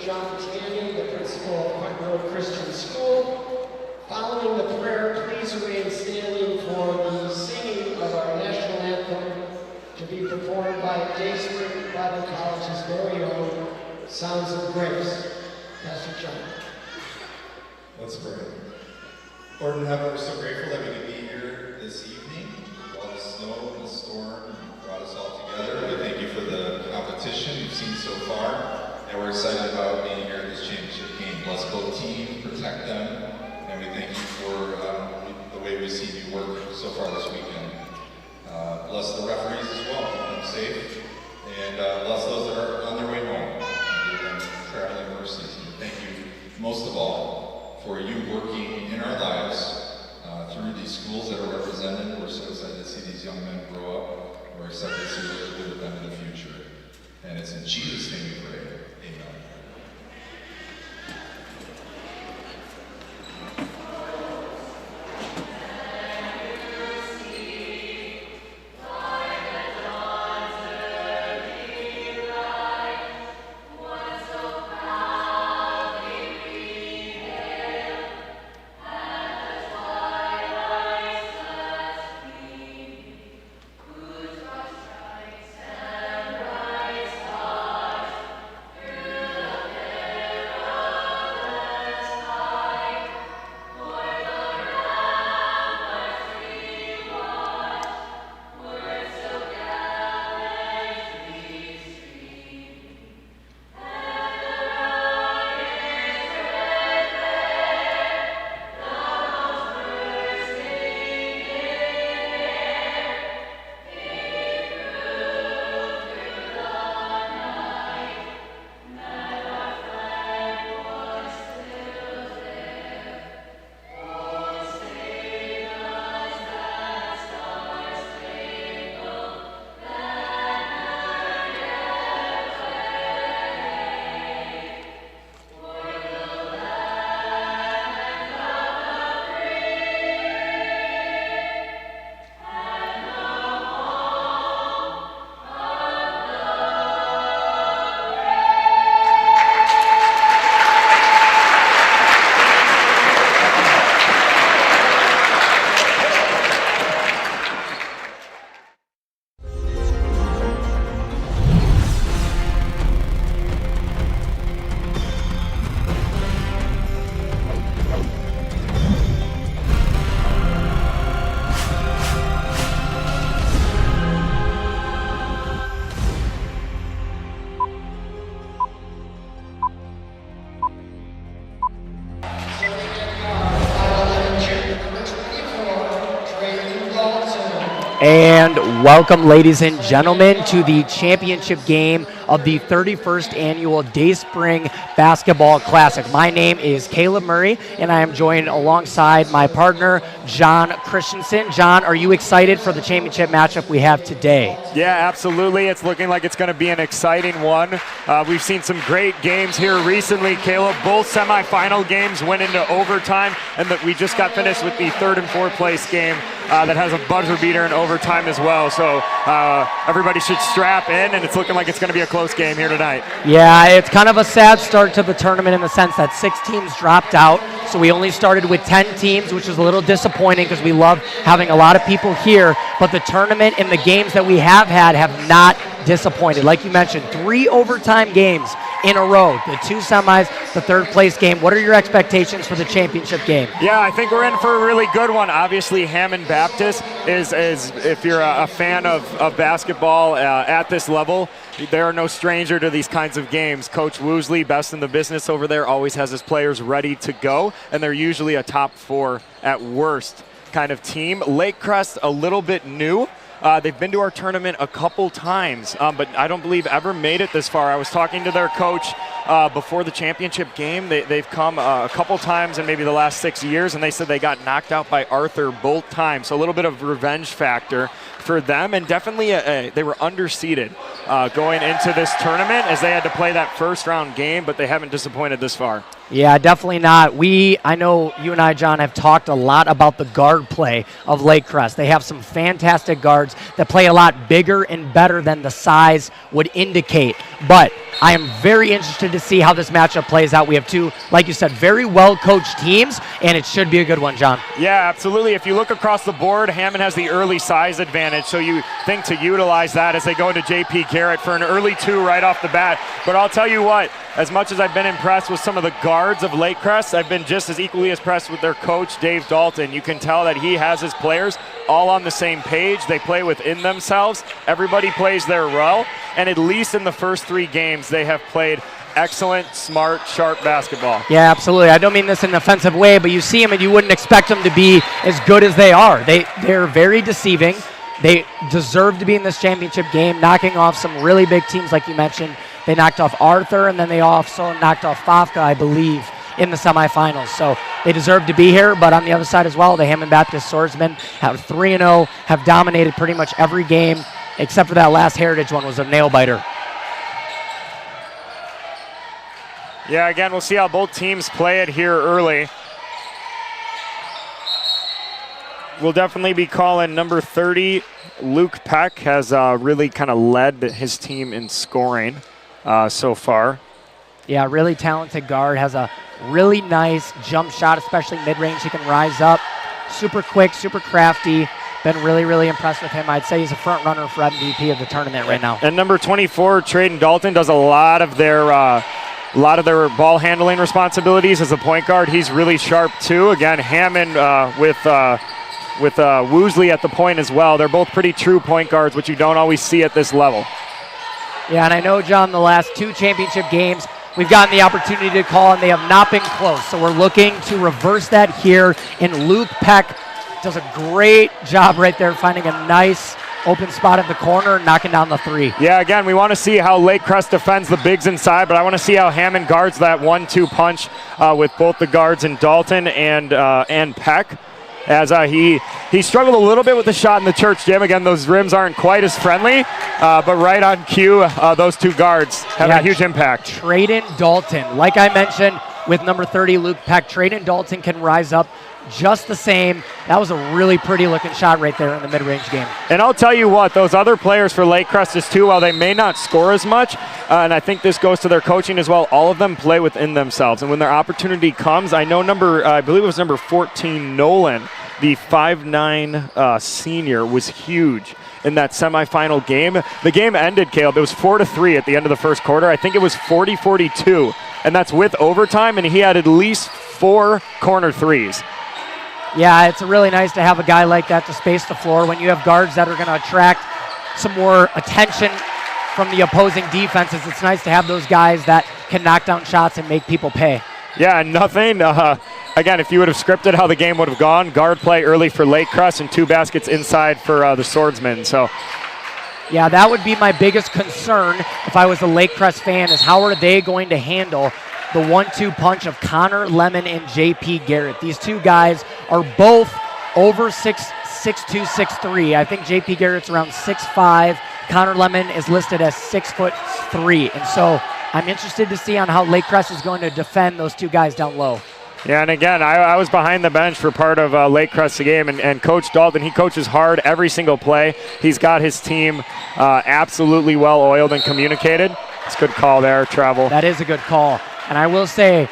John Tanny, the principal of Hunt Road Christian School. Following the prayer, please remain standing for the singing of our national anthem to be performed by Dayspring Bible College's very own Sounds of Grace. Pastor John. Let's pray. Lord in heaven, we're so grateful that we could be here this evening. All the snow and the storm brought us all together. We thank you for the competition we've seen so far, and we're excited about being here at this championship game. Bless both teams, protect them, and we thank you for the way we've seen you work so far this weekend. Bless the referees as well, keep them safe, and bless those that are on their way home, and give them traveling mercies. And thank you most of all for you working in our lives through these schools that are represented. We're so excited to see these young men grow up. We're excited to see what you do with them in the future. And it's in Jesus' name we pray. Amen. And welcome, ladies and gentlemen, to the championship game of the 31st Annual Dayspring Basketball Classic. My name is Caleb Murray, and I am joined alongside my partner, John Christensen. John, are you excited for the championship matchup we have today? Yeah, absolutely. It's looking like it's going to be an exciting one. We've seen some great games here recently, Caleb. Both semifinal games went into overtime, and we just got finished with the third and fourth place game that has a buzzer beater in overtime as well. So everybody should strap in, and it's looking like it's going to be a close game here tonight. Yeah, it's kind of a sad start to the tournament in the sense that 6 teams dropped out. So we only started with 10 teams, which is a little disappointing because we love having a lot of people here. But the tournament and the games that we have had have not disappointed. Like you mentioned, 3 overtime games in a row, the 2 semis, the third place game. What are your expectations for the championship game? Yeah, I think we're in for a really good one. Obviously, Hammond Baptist is if you're a fan of basketball at this level, they are no stranger to these kinds of games. Coach Woosley, best in the business over there, always has his players ready to go, and they're usually a top 4 at worst kind of team. Lakecrest, a little bit new. They've been to our tournament a couple times, but I don't believe ever made it this far. I was talking to their coach before the championship game. They've come a couple times in maybe the last 6 years, and they said they got knocked out by Arthur both times. So a little bit of revenge factor for them, and definitely they were underseeded going into this tournament as they had to play that first round game, but they haven't disappointed this far. Yeah, definitely not. I know you and I, John, have talked a lot about the guard play of Lakecrest. They have some fantastic guards that play a lot bigger and better than the size would indicate. But I am very interested to see how this matchup plays out. We have two, like you said, very well-coached teams, and it should be a good one, John. Yeah, absolutely. If you look across the board, Hammond has the early size advantage, so you think to utilize that as they go into J.P. Garrett for an early 2 right off the bat. But I'll tell you what, as much as I've been impressed with some of the guards of Lakecrest, I've been just as equally impressed with their coach, Dave Dalton. You can tell that he has his players all on the same page. They play within themselves. Everybody plays their role, and at least in the first 3 games, they have played excellent, smart, sharp basketball. Yeah, absolutely. I don't mean this in an offensive way, but you see them and you wouldn't expect them to be as good as they are. They're very deceiving. They deserve to be in this championship game, knocking off some really big teams like you mentioned. They knocked off Arthur, and then they also knocked off Fafka, I believe, in the semifinals. So they deserve to be here, but on the other side as well, the Hammond Baptist Swordsmen have 3-0, have dominated pretty much every game, except for that last Heritage one was a nail-biter. Yeah, again, we'll see how both teams play it here early. We'll definitely be calling number 30. Luke Peck has really kind of led his team in scoring so far. Yeah, really talented guard, has a really nice jump shot, especially mid-range. He can rise up. Super quick, super crafty. Been really, really impressed with him. I'd say he's a front runner for MVP of the tournament right now. And number 24, Traden Dalton, does a lot of their ball handling responsibilities as a point guard. He's really sharp too. Again, Hammond with Woosley at the point as well. They're both pretty true point guards, which you don't always see at this level. Yeah, and I know, John, the last 2 championship games, we've gotten the opportunity to call, and they have not been close. So we're looking to reverse that here, and Luke Peck does a great job right there, finding a nice open spot in the corner, knocking down the 3. Yeah, again, we want to see how Lakecrest defends the bigs inside, but I want to see how Hammond guards that 1-2 punch with both the guards in Dalton and Peck. As he struggled a little bit with the shot in the church gym. Again, those rims aren't quite as friendly, but right on cue, those 2 guards have a huge impact. Traden Dalton, like I mentioned with number 30, Luke Peck, Traden Dalton can rise up just the same. That was a really pretty looking shot right there in the mid-range game. And I'll tell you what, those other players for Lakecrest is too, while they may not score as much, and I think this goes to their coaching as well, all of them play within themselves. And when their opportunity comes, I know I believe it was number 14, Nolan, the 5'9" senior, was huge in that semifinal game. The game ended, Caleb, it was 4-3 at the end of the first quarter. I think it was 40-42, and that's with overtime, and he had at least 4 corner threes. Yeah, it's really nice to have a guy like that to space the floor when you have guards that are going to attract some more attention from the opposing defenses. It's nice to have those guys that can knock down shots and make people pay. Yeah, nothing. Again, if you would have scripted how the game would have gone, guard play early for Lakecrest and 2 baskets inside for the Swordsmen. So, yeah, that would be my biggest concern if I was a Lakecrest fan, is how are they going to handle the 1-2 punch of Connor Lemon and J.P. Garrett. These 2 guys are both over 6'2", 6'3". I think J.P. Garrett's around 6'5". Connor Lemon is listed as 6'3". And so I'm interested to see on how Lakecrest is going to defend those 2 guys down low. Yeah, and again, I was behind the bench for part of Lakecrest's game, and Coach Dalton, he coaches hard every single play. He's got his team absolutely well oiled and communicated. It's a good call there, Travel. That is a good call. And I will say,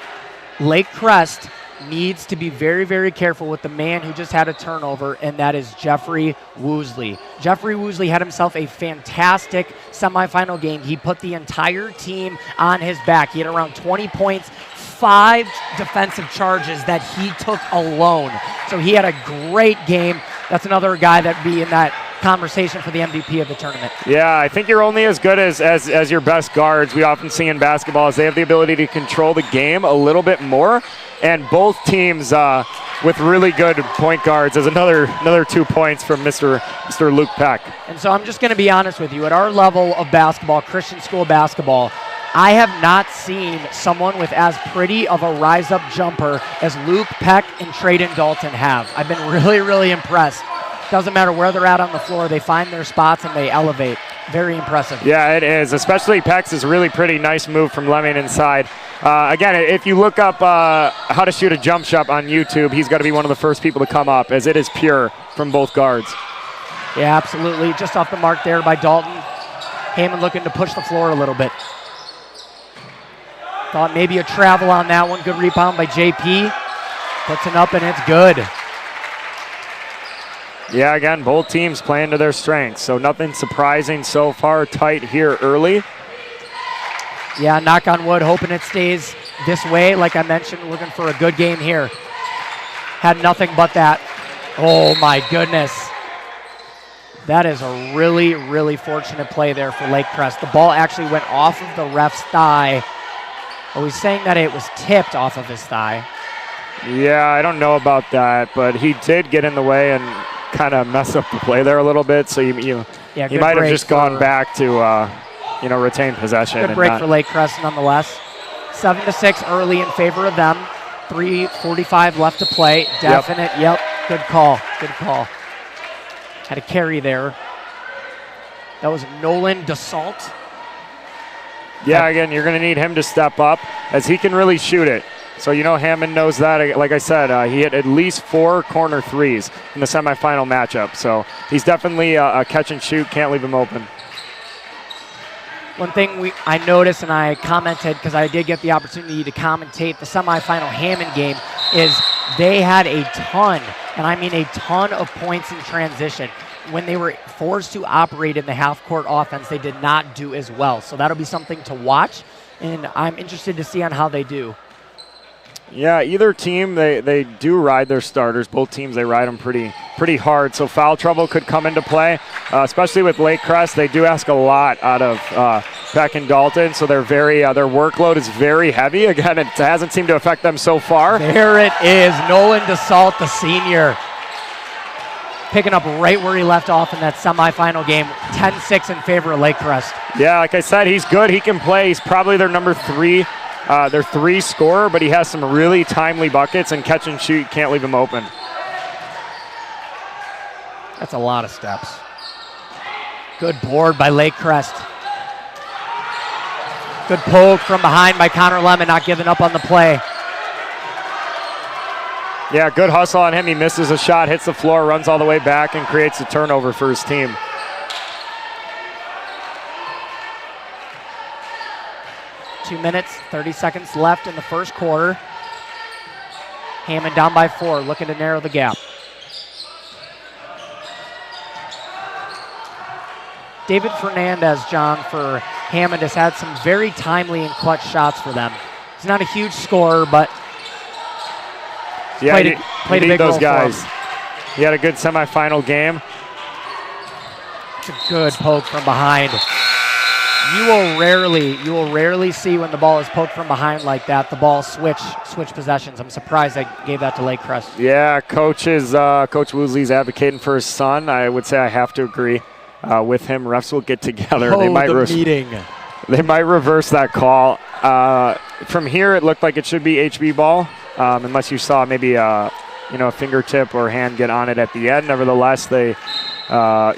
Lakecrest needs to be very, very careful with the man who just had a turnover, and that is Jeffrey Woosley. Jeffrey Woosley had himself a fantastic semifinal game. He put the entire team on his back. He had around 20 points, 5 defensive charges that he took alone. So he had a great game. That's another guy that would be in that conversation for the MVP of the tournament. Yeah, I think you're only as good as your best guards. We often see in basketball is they have the ability to control the game a little bit more, and both teams with really good point guards as another 2 points from Mr. Luke Peck. And so I'm just going to be honest with you. At our level of basketball, Christian school basketball, I have not seen someone with as pretty of a rise-up jumper as Luke Peck and Traden Dalton have. I've been really, really impressed. Doesn't matter where they're at on the floor, they find their spots and they elevate. Very impressive. Yeah, it is. Especially Peck's is a really pretty nice move from Lemming inside. Again, if you look up how to shoot a jump shot on YouTube, he's got to be one of the first people to come up, as it is pure from both guards. Yeah, absolutely. Just off the mark there by Dalton. Hammond looking to push the floor a little bit. Thought maybe a travel on that one. Good rebound by JP. Puts it up and it's good. Yeah, again, both teams playing to their strengths, so nothing surprising so far. Tight here early. Yeah, knock on wood, hoping it stays this way. Like I mentioned, looking for a good game here. Had nothing but that. Oh my goodness. That is a really, really fortunate play there for Lakecrest. The ball actually went off of the ref's thigh. Are we saying that it was tipped off of his thigh? Yeah, I don't know about that, but he did get in the way and kind of mess up the play there a little bit. So you might have just gone back to retain possession. Good break for Lakecrest nonetheless. 7-6 early in favor of them. 3:45 left to play. Definite. Yep. Good call. Good call. Had a carry there. That was Nolan DeSalt. Yeah, again, you're going to need him to step up as he can really shoot it. So Hammond knows that. Like I said, he hit at least 4 corner threes in the semifinal matchup. So he's definitely a catch and shoot. Can't leave him open. One thing I noticed, and I commented because I did get the opportunity to commentate the semifinal Hammond game, is they had a ton, and I mean a ton of points in transition. When they were forced to operate in the half-court offense, they did not do as well. So that'll be something to watch, and I'm interested to see on how they do. Yeah, either team, they do ride their starters. Both teams, they ride them pretty hard. So foul trouble could come into play, especially with Lakecrest. They do ask a lot out of Peck and Dalton, so they're their workload is very heavy. Again, it hasn't seemed to affect them so far. There it is, Nolan DeSalt, the senior, picking up right where he left off in that semifinal game. 10-6 in favor of Lakecrest. Yeah, like I said, he's good. He can play. He's probably their number 3. Their 3 scorer, but he has some really timely buckets, and catch and shoot, can't leave him open. That's a lot of steps. Good board by Lakecrest. Good poke from behind by Connor Lemon, not giving up on the play. Yeah, good hustle on him. He misses a shot, hits the floor, runs all the way back, and creates a turnover for his team. Two minutes, 30 seconds left in the first quarter. Hammond down by 4, looking to narrow the gap. David Fernandez, John, for Hammond has had some very timely and clutch shots for them. He's not a huge scorer, but played a big role those guys. for him. He had a good semifinal game. It's a good poke from behind. You will rarely see when the ball is poked from behind like that, the ball switch possessions. I'm surprised I gave that to Lakecrest. Yeah, Coach Woosley's advocating for his son. I would say I have to agree with him. Refs will get together. Oh, meeting. They might reverse that call. From here, it looked like it should be HB ball, unless you saw maybe a fingertip or hand get on it at the end. Nevertheless, they no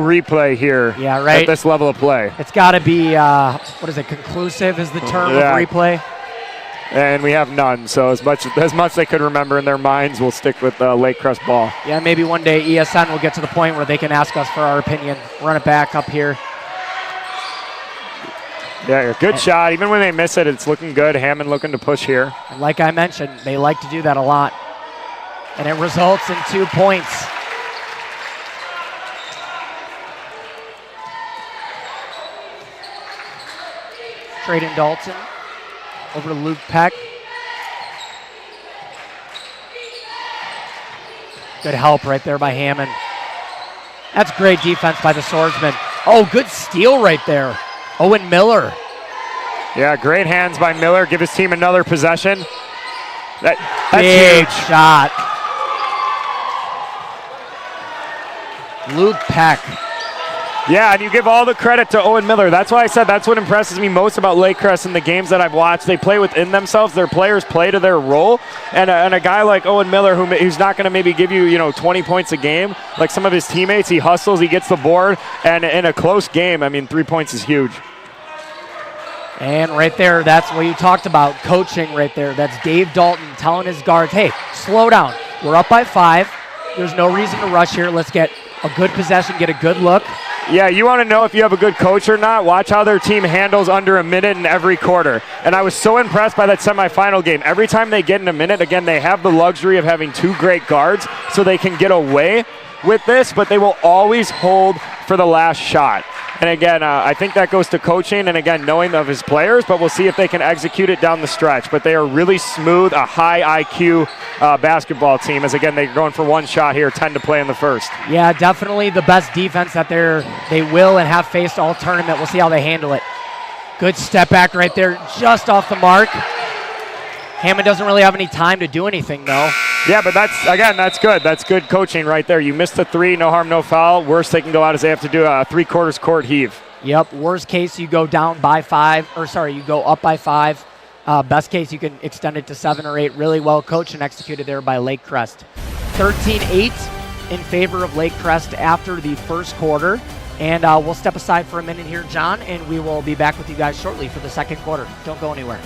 replay here at this level of play. It's got to be, conclusive is the term of replay? And we have none, so as much they could remember in their minds, we'll stick with Lakecrest ball. Yeah, maybe one day ESN will get to the point where they can ask us for our opinion. Run it back up here. Yeah, good shot. Even when they miss it, it's looking good. Hammond looking to push here. And like I mentioned, they like to do that a lot. And it results in 2 points. Trayden Dalton over to Luke Peck. Good help right there by Hammond. That's great defense by the Swordsman. Oh, good steal right there. Owen Miller. Yeah, great hands by Miller. Give his team another possession. That's big huge. Shot. Luke Peck. Yeah, and you give all the credit to Owen Miller. That's why I said that's what impresses me most about Lakecrest in the games that I've watched. They play within themselves. Their players play to their role. And a guy like Owen Miller, who's not going to maybe give you 20 points a game, like some of his teammates, he hustles, he gets the board, and in a close game, 3 points is huge. And right there, that's what you talked about, coaching right there. That's Dave Dalton telling his guards, hey, slow down. We're up by 5. There's no reason to rush here. Let's get a good possession, get a good look, Yeah, you want to know if you have a good coach or not? Watch how their team handles under a minute in every quarter. And I was so impressed by that semifinal game. Every time they get in a minute, again, they have the luxury of having 2 great guards, so they can get away with this, but they will always hold for the last shot. And again, I think that goes to coaching and, again, knowing of his players, but we'll see if they can execute it down the stretch. But they are really smooth, a high IQ basketball team, as, again, they're going for 1 shot here, 10 to play in the first. Yeah, definitely the best defense that they will and have faced all tournament. We'll see how they handle it. Good step back right there, just off the mark. Hammond doesn't really have any time to do anything, though. Yeah, but that's good. That's good coaching right there. You missed the 3, no harm, no foul. Worst they can go out is they have to do a 3/4 court heave. Yep, worst case you go down by 5, or sorry, you go up by 5. Best case you can extend it to 7 or 8. Really well coached and executed there by Lakecrest. 13-8 in favor of Lakecrest after the first quarter. And we'll step aside for a minute here, John, and we will be back with you guys shortly for the second quarter. Don't go anywhere.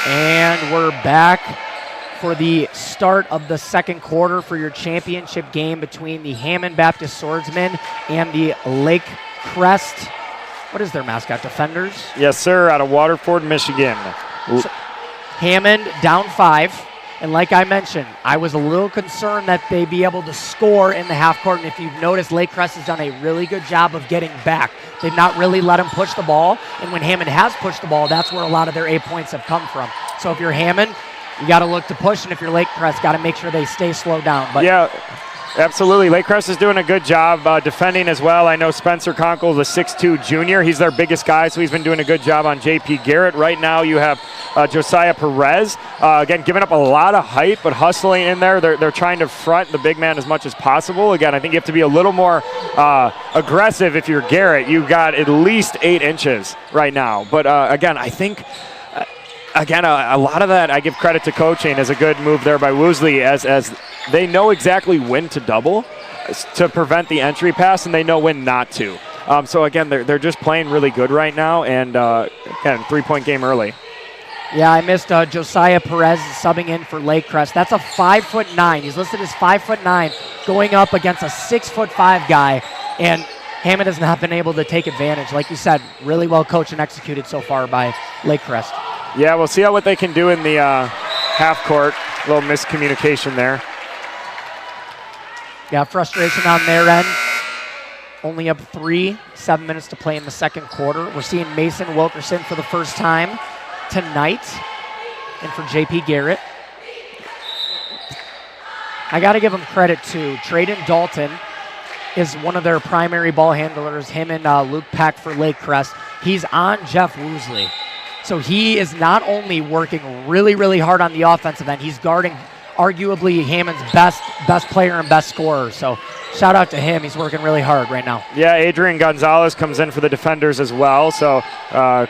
And we're back for the start of the second quarter for your championship game between the Hammond Baptist Swordsmen and the Lakecrest, what is their mascot, Defenders? Yes, sir, out of Waterford, Michigan. So, Hammond down 5. And like I mentioned, I was a little concerned that they'd be able to score in the half court. And if you've noticed, Lakecrest has done a really good job of getting back. They've not really let them push the ball. And when Hammond has pushed the ball, that's where a lot of their 8 points have come from. So if you're Hammond, you got to look to push. And if you're Lakecrest, got to make sure they stay slowed down. But yeah, absolutely. Lakecrest is doing a good job defending as well. I know Spencer Conkle, the 6'2 junior. He's their biggest guy, so he's been doing a good job on J.P. Garrett. Right now you have Josiah Perez, again, giving up a lot of height, but hustling in there. They're trying to front the big man as much as possible. Again, I think you have to be a little more aggressive if you're Garrett. You've got at least 8 inches right now. But again, I think, again, a lot of that I give credit to coaching as a good move there by Woosley, as they know exactly when to double to prevent the entry pass, and they know when not to. So again, they're just playing really good right now, and again, 3-point game early. Yeah, I missed Josiah Perez subbing in for Lakecrest. That's a 5'9". He's listed as 5'9", going up against a 6'5" guy, and Hammond has not been able to take advantage. Like you said, really well coached and executed so far by Lakecrest. Yeah, we'll see what they can do in the half court. A little miscommunication there. Yeah, frustration on their end. Only up 3, 7 minutes to play in the second quarter. We're seeing Mason Wilkerson for the first time tonight, and for J.P. Garrett. I got to give them credit too. Traden Dalton is one of their primary ball handlers, him and Luke Peck for Lakecrest. He's on Jeff Woosley. So he is not only working really, really hard on the offensive end, he's guarding arguably Hammond's best player and best scorer. So shout out to him. He's working really hard right now. Yeah, Adrian Gonzalez comes in for the Defenders as well. So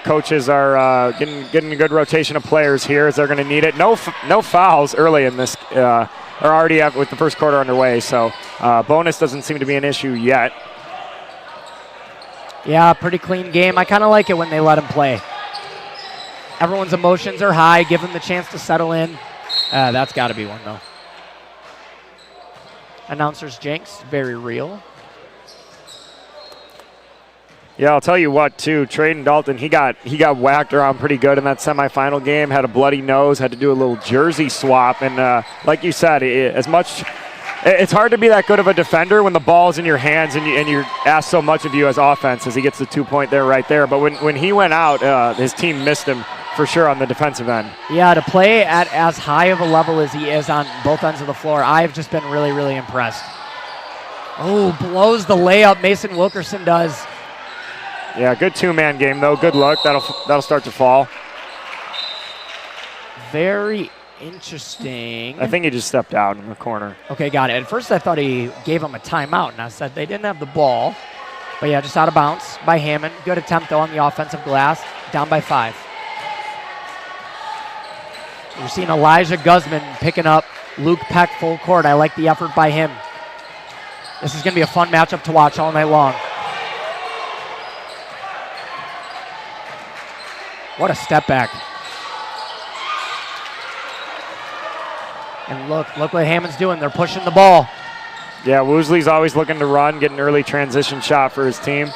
coaches are getting a good rotation of players here as they're going to need it. No fouls early in this, or already with the first quarter underway. So bonus doesn't seem to be an issue yet. Yeah, pretty clean game. I kind of like it when they let him play. Everyone's emotions are high. Give them the chance to settle in. That's got to be one, though. Announcer's jinx, very real. Yeah, I'll tell you what, too. Traden Dalton, he got whacked around pretty good in that semifinal game. Had a bloody nose. Had to do a little jersey swap. And like you said, it's hard to be that good of a defender when the ball's in your hands and you're asked so much of you as offense, as he gets the 2-point there right there. But when he went out, his team missed him for sure on the defensive end. Yeah, to play at as high of a level as he is on both ends of the floor, I've just been really, really impressed. Oh, blows the layup. Mason Wilkerson does. Yeah, good two-man game, though. Good luck. That'll start to fall. Very interesting. I think he just stepped out in the corner. Okay, got it. At first, I thought he gave him a timeout, and I said they didn't have the ball. But yeah, just out of bounds by Hammond. Good attempt, though, on the offensive glass. Down by 5. We're seeing Elijah Guzman picking up Luke Peck full court. I like the effort by him. This is going to be a fun matchup to watch all night long. What a step back. And look what Hammond's doing. They're pushing the ball. Yeah, Woosley's always looking to run, get an early transition shot for his team.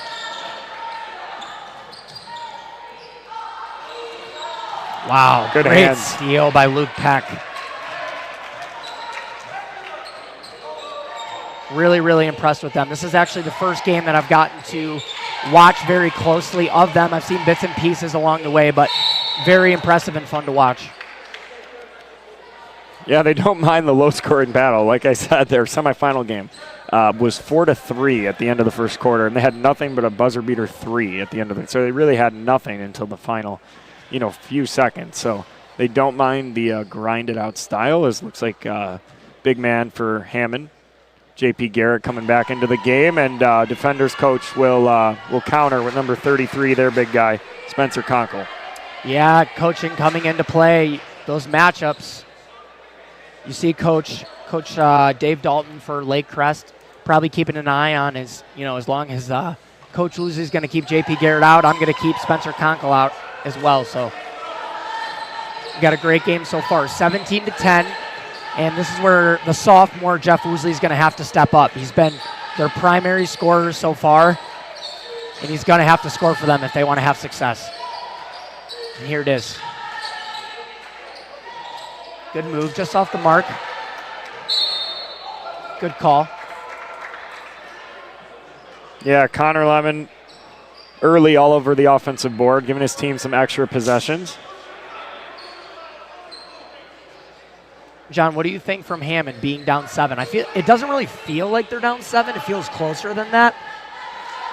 Wow, good great hands. steal by Luke Peck. Really, really impressed with them. This is actually the first game that I've gotten to watch very closely of them. I've seen bits and pieces along the way, but very impressive and fun to watch. Yeah, they don't mind the low-scoring battle. Like I said, their semifinal game was 4-3 at the end of the first quarter, and they had nothing but a buzzer-beater 3 at the end of it. So they really had nothing until the final, few seconds. So they don't mind the grinded-out style. It looks like big man for Hammond. J.P. Garrett coming back into the game, and defenders coach will counter with number 33, their big guy, Spencer Conkle. Yeah, coaching coming into play. Those matchups. You see Coach Dave Dalton for Lakecrest probably keeping an eye on his, as long as Coach Woosley is going to keep J.P. Garrett out, I'm going to keep Spencer Conkle out as well. So we got a great game so far, 17-10. And this is where the sophomore Jeff Woosley is going to have to step up. He's been their primary scorer so far, and he's going to have to score for them if they want to have success. And here it is. Good move, just off the mark. Good call. Yeah, Connor Lemon early all over the offensive board, giving his team some extra possessions. John, what do you think from Hammond being down 7? It doesn't really feel like they're down 7. It feels closer than that.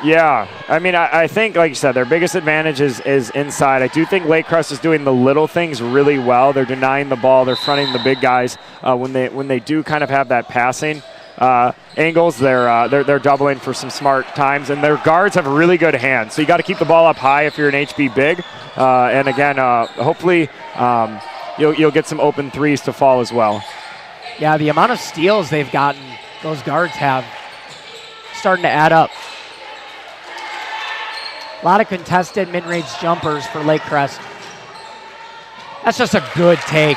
Yeah, I mean, I think, like you said, their biggest advantage is inside. I do think Lakecrest is doing the little things really well. They're denying the ball. They're fronting the big guys. When they do kind of have that passing angles, they're doubling for some smart times. And their guards have really good hands. So you got to keep the ball up high if you're an HB big. And again, hopefully you'll get some open threes to fall as well. Yeah, the amount of steals they've gotten, those guards have, starting to add up. A lot of contested mid-range jumpers for Lakecrest. That's just a good take.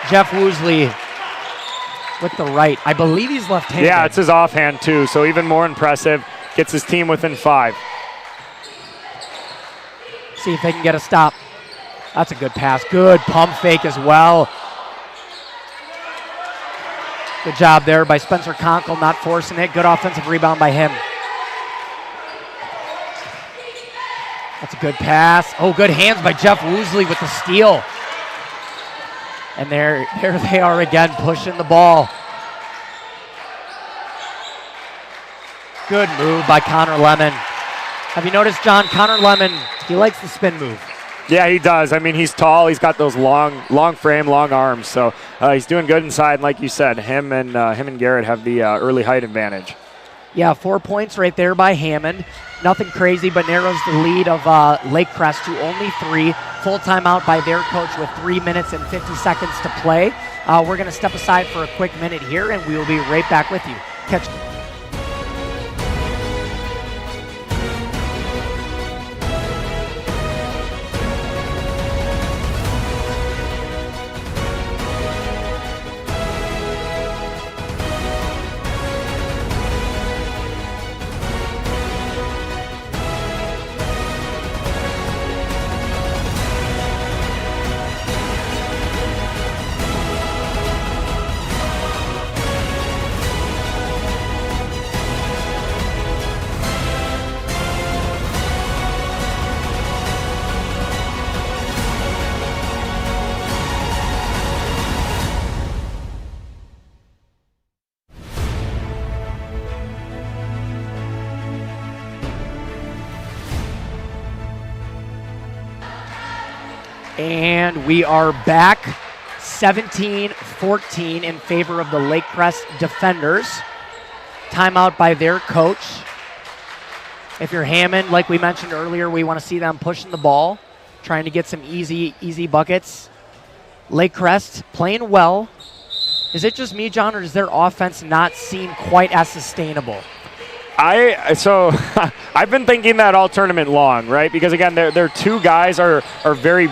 Jeff Woosley with the right. I believe he's left-handed. Yeah, it's his offhand too, so even more impressive. Gets his team within 5. See if they can get a stop. That's a good pass. Good pump fake as well. Good job there by Spencer Conkle, not forcing it. Good offensive rebound by him. That's a good pass. Oh, good hands by Jeff Woosley with the steal. And there they are again, pushing the ball. Good move by Connor Lemon. Have you noticed, John, Connor Lemon, he likes the spin move. Yeah, he does. I mean, he's tall. He's got those long frame, long arms. So he's doing good inside. And like you said, him and Garrett have the early height advantage. Yeah, 4 points right there by Hammond. Nothing crazy, but narrows the lead of Lakecrest to only 3. Full timeout by their coach with 3 minutes and 50 seconds to play. We're going to step aside for a quick minute here, and we will be right back with you. Catch. And we are back 17-14 in favor of the Lakecrest defenders. Timeout by their coach. If you're Hammond, like we mentioned earlier, we want to see them pushing the ball, trying to get some easy buckets. Lakecrest playing well. Is it just me, John, or does their offense not seem quite as sustainable? I've been thinking that all tournament long, right? Because again, their two guys are very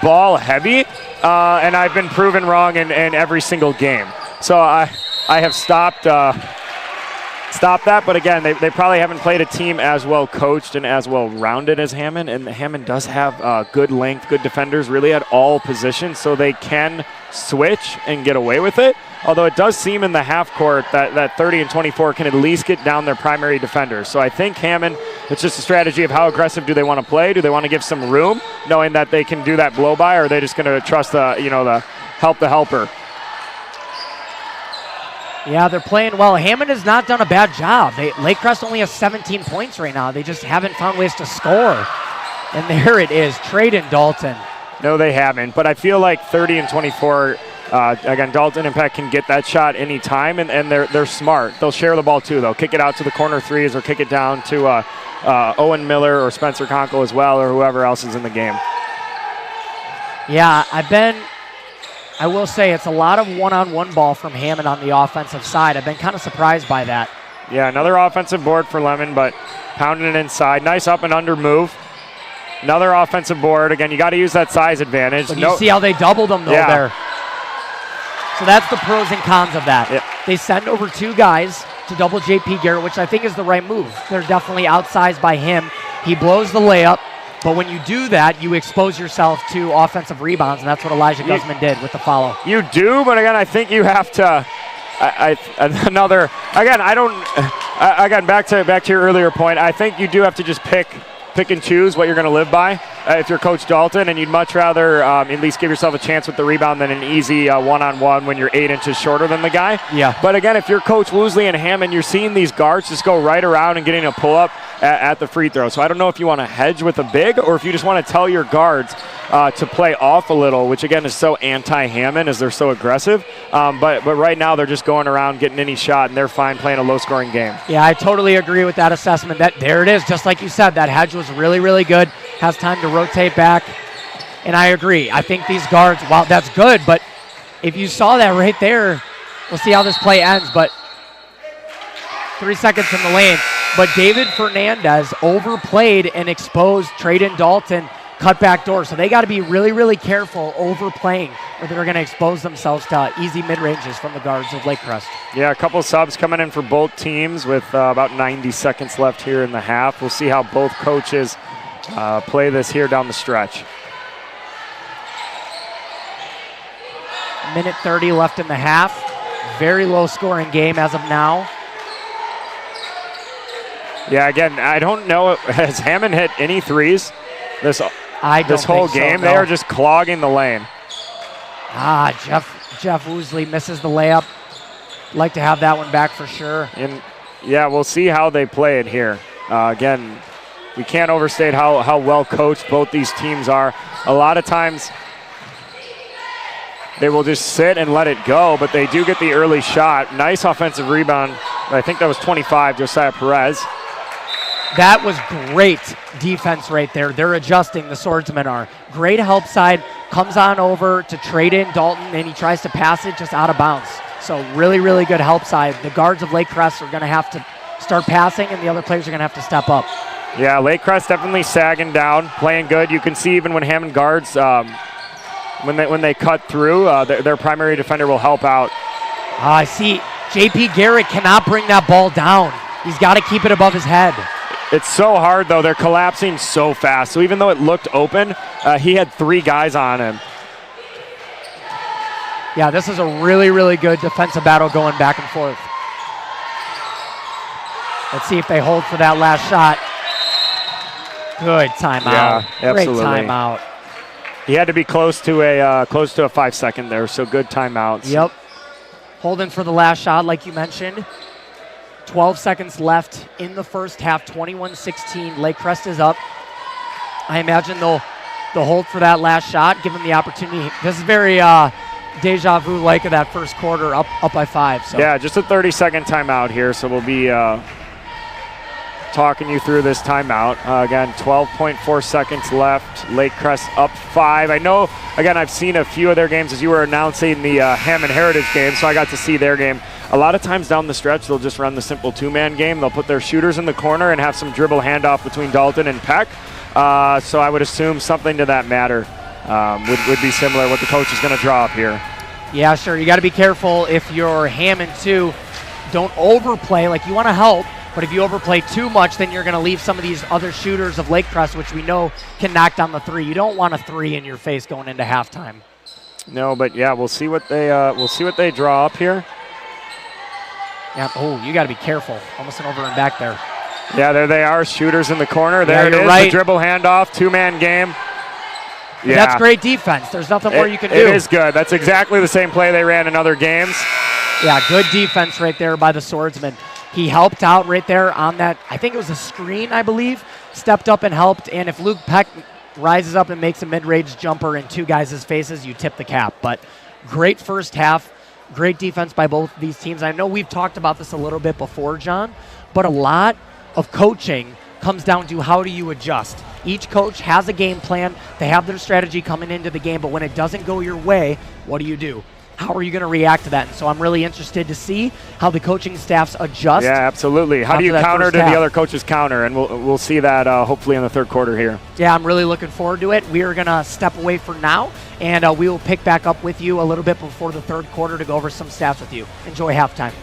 ball heavy, and I've been proven wrong in every single game. So I have stopped that, but again, they probably haven't played a team as well coached and as well rounded as Hammond, and Hammond does have good length, good defenders really at all positions, so they can switch and get away with it. Although it does seem in the half court that 30 and 24 can at least get down their primary defenders. So I think Hammond, it's just a strategy of how aggressive do they want to play? Do they want to give some room, knowing that they can do that blow by, or are they just going to trust the help the helper? Yeah, they're playing well. Hammond has not done a bad job. Lakecrest only has 17 points right now. They just haven't found ways to score. And there it is, Traden Dalton. No, they haven't. But I feel like 30 and 24, again, Dalton and Peck can get that shot anytime, and they're smart. They'll share the ball too, though. Kick it out to the corner threes or kick it down to Owen Miller or Spencer Conkle as well, or whoever else is in the game. Yeah, I will say it's a lot of one-on-one ball from Hammond on the offensive side. I've been kind of surprised by that. Yeah, another offensive board for Lemon, but pounding it inside. Nice up and under move. Another offensive board. Again, you got to use that size advantage. But you see how they doubled them, though, there. So that's the pros and cons of that. Yep. They send over two guys to double JP Garrett, which I think is the right move. They're definitely outsized by him. He blows the layup. But when you do that, you expose yourself to offensive rebounds, and that's what Elijah Guzman did with the follow. You do, but again, I think you have to. Back to your earlier point. I think you do have to just pick and choose what you're going to live by. If you're Coach Dalton, and you'd much rather at least give yourself a chance with the rebound than an easy one-on-one when you're 8 inches shorter than the guy. Yeah. But again, if you're Coach Woosley and Hammond, you're seeing these guards just go right around and getting a pull-up at the free throw. So I don't know if you want to hedge with a big or if you just want to tell your guards to play off a little, which again is so anti-Hammond as they're so aggressive. But right now they're just going around getting any shot, and they're fine playing a low-scoring game. Yeah, I totally agree with that assessment. There it is, just like you said. That hedge was really, really good. Has time to rotate back. And I agree. I think these guards, wow, that's good. But if you saw that right there, we'll see how this play ends. But 3 seconds in the lane. But David Fernandez overplayed and exposed Traden Dalton cut back door. So they got to be really, really careful overplaying, or they're going to expose themselves to easy mid-ranges from the guards of Lakecrest. Yeah, a couple subs coming in for both teams with about 90 seconds left here in the half. We'll see how both coaches play this here down the stretch. Minute 30 left in the half. Very low scoring game as of now. Yeah, again, I don't know. Has Hammond hit any threes this whole game? So, no. They are just clogging the lane. Jeff Woosley misses the layup. Like to have that one back for sure. And yeah, we'll see how they play it here. Again, we can't overstate how well coached both these teams are. A lot of times they will just sit and let it go, but they do get the early shot. Nice offensive rebound. I think that was 25, Josiah Perez. That was great defense right there. They're adjusting, the swordsmen are. Great help side, comes on over to Traden Dalton, and he tries to pass it just out of bounds. So really, really good help side. The guards of Lakecrest are going to have to start passing, and the other players are going to have to step up. Yeah, Lakecrest definitely sagging down, playing good. You can see even when Hammond guards, when they cut through, their primary defender will help out. I see JP Garrett cannot bring that ball down. He's got to keep it above his head. It's so hard, though. They're collapsing so fast. So even though it looked open, he had 3 guys on him. Yeah, this is a really, really good defensive battle going back and forth. Let's see if they hold for that last shot. Good timeout. Yeah, absolutely. Great timeout. He had to be close to a 5-second there, so good timeouts. Yep. Holding for the last shot, like you mentioned. 12 seconds left in the first half, 21-16. Lakecrest is up. I imagine they'll the hold for that last shot, give him the opportunity. This is very deja vu like of that first quarter, up by 5. So. Yeah, just a 30-second timeout here, so we'll be talking you through this timeout. Again, 12.4 seconds left. Lakecrest up 5. I know, again, I've seen a few of their games as you were announcing the Hammond Heritage game, so I got to see their game. A lot of times down the stretch, they'll just run the simple 2-man game. They'll put their shooters in the corner and have some dribble handoff between Dalton and Peck. So I would assume something to that matter would be similar what the coach is going to draw up here. Yeah, sure. You got to be careful if you're Hammond too. Don't overplay. Like, you want to help, but if you overplay too much, then you're going to leave some of these other shooters of Lakecrest, which we know can knock down the 3. You don't want a 3 in your face going into halftime. No, but yeah, we'll see what they draw up here. Yeah. Oh, you got to be careful. Almost an over and back there. Yeah, there they are. Shooters in the corner. There it is. Right. The dribble handoff, 2-man game. Yeah. That's great defense. There's nothing more you can do. It is good. That's exactly the same play they ran in other games. Yeah, good defense right there by the swordsman. He helped out right there on that. I think it was a screen, I believe. Stepped up and helped. And if Luke Peck rises up and makes a mid-range jumper in 2 guys' faces, you tip the cap. But great first half. Great defense by both these teams. I know we've talked about this a little bit before, John, but a lot of coaching comes down to how do you adjust. Each coach has a game plan. They have their strategy coming into the game, but when it doesn't go your way, what do? How are you going to react to that? And so I'm really interested to see how the coaching staffs adjust. Yeah, absolutely. How do you counter to the other coach's counter? And we'll see that hopefully in the third quarter here. Yeah, I'm really looking forward to it. We are going to step away for now, and we will pick back up with you a little bit before the third quarter to go over some stats with you. Enjoy halftime.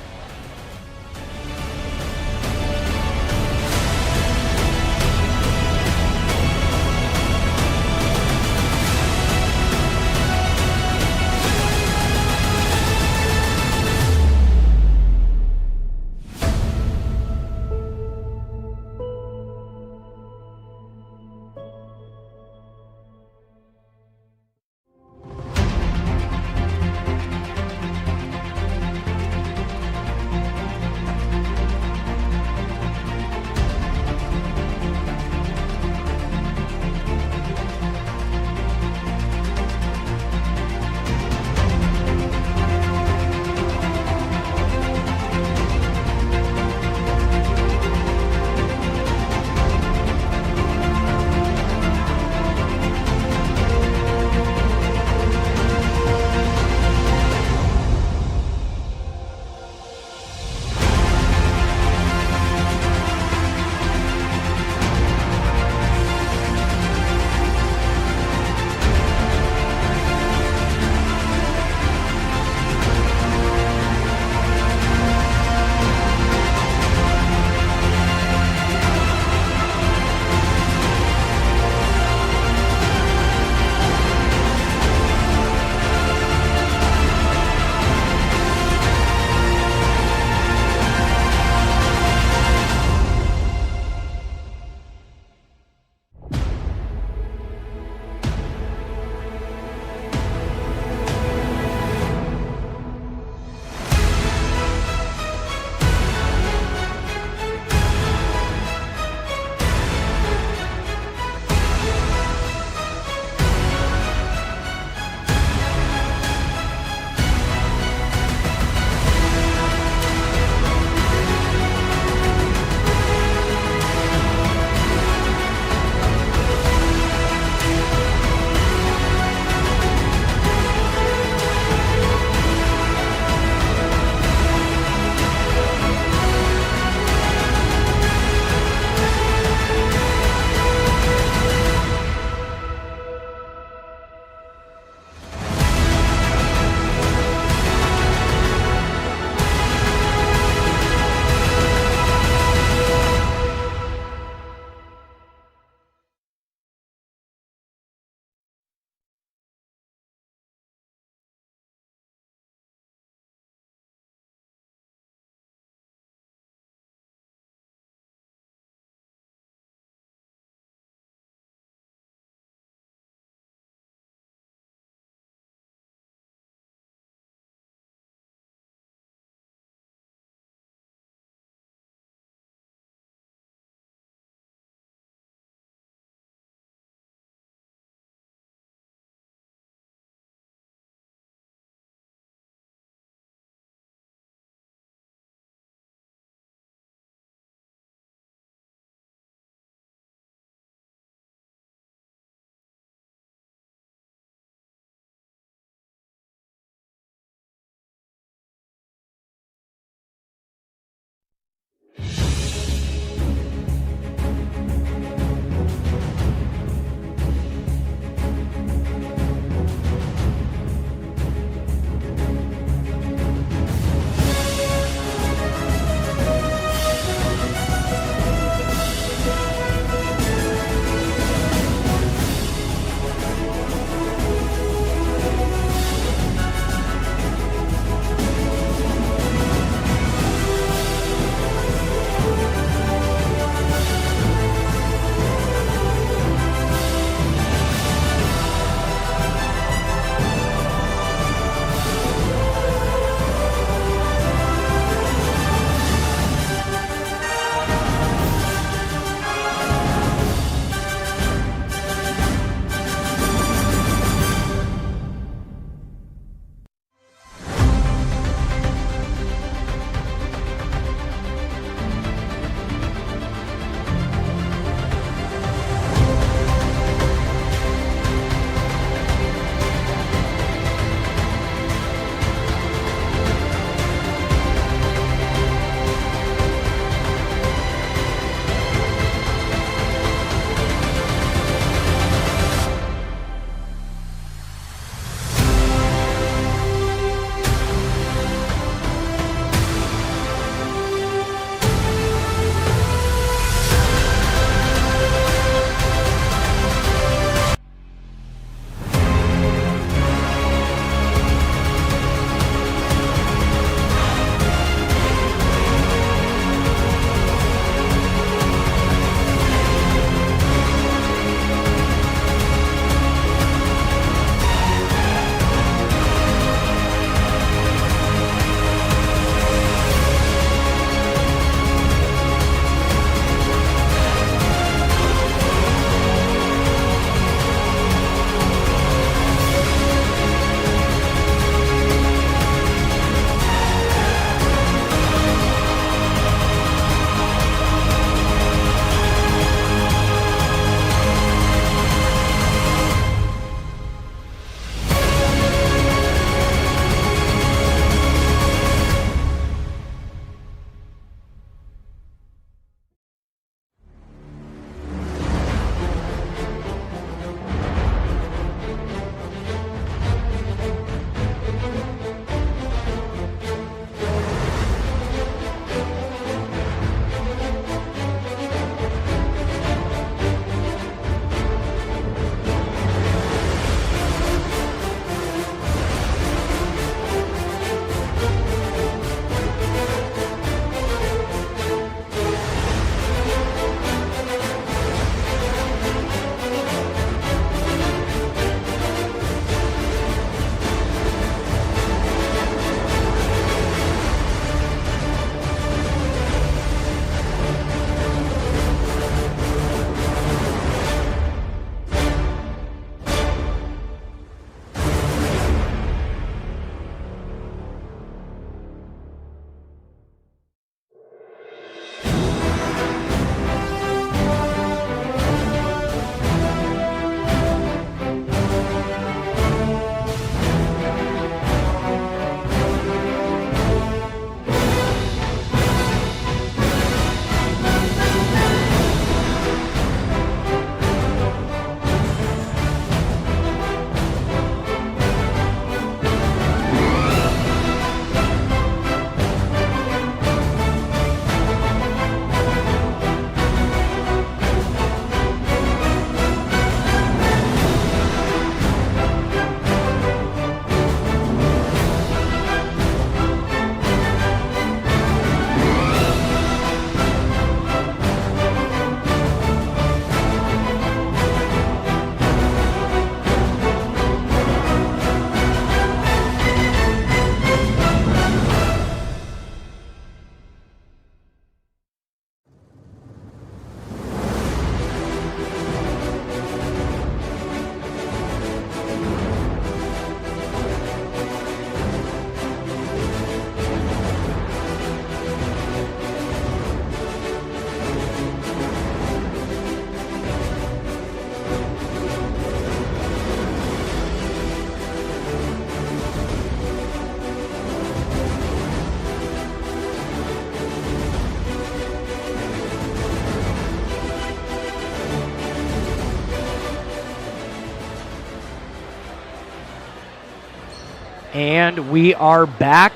And we are back.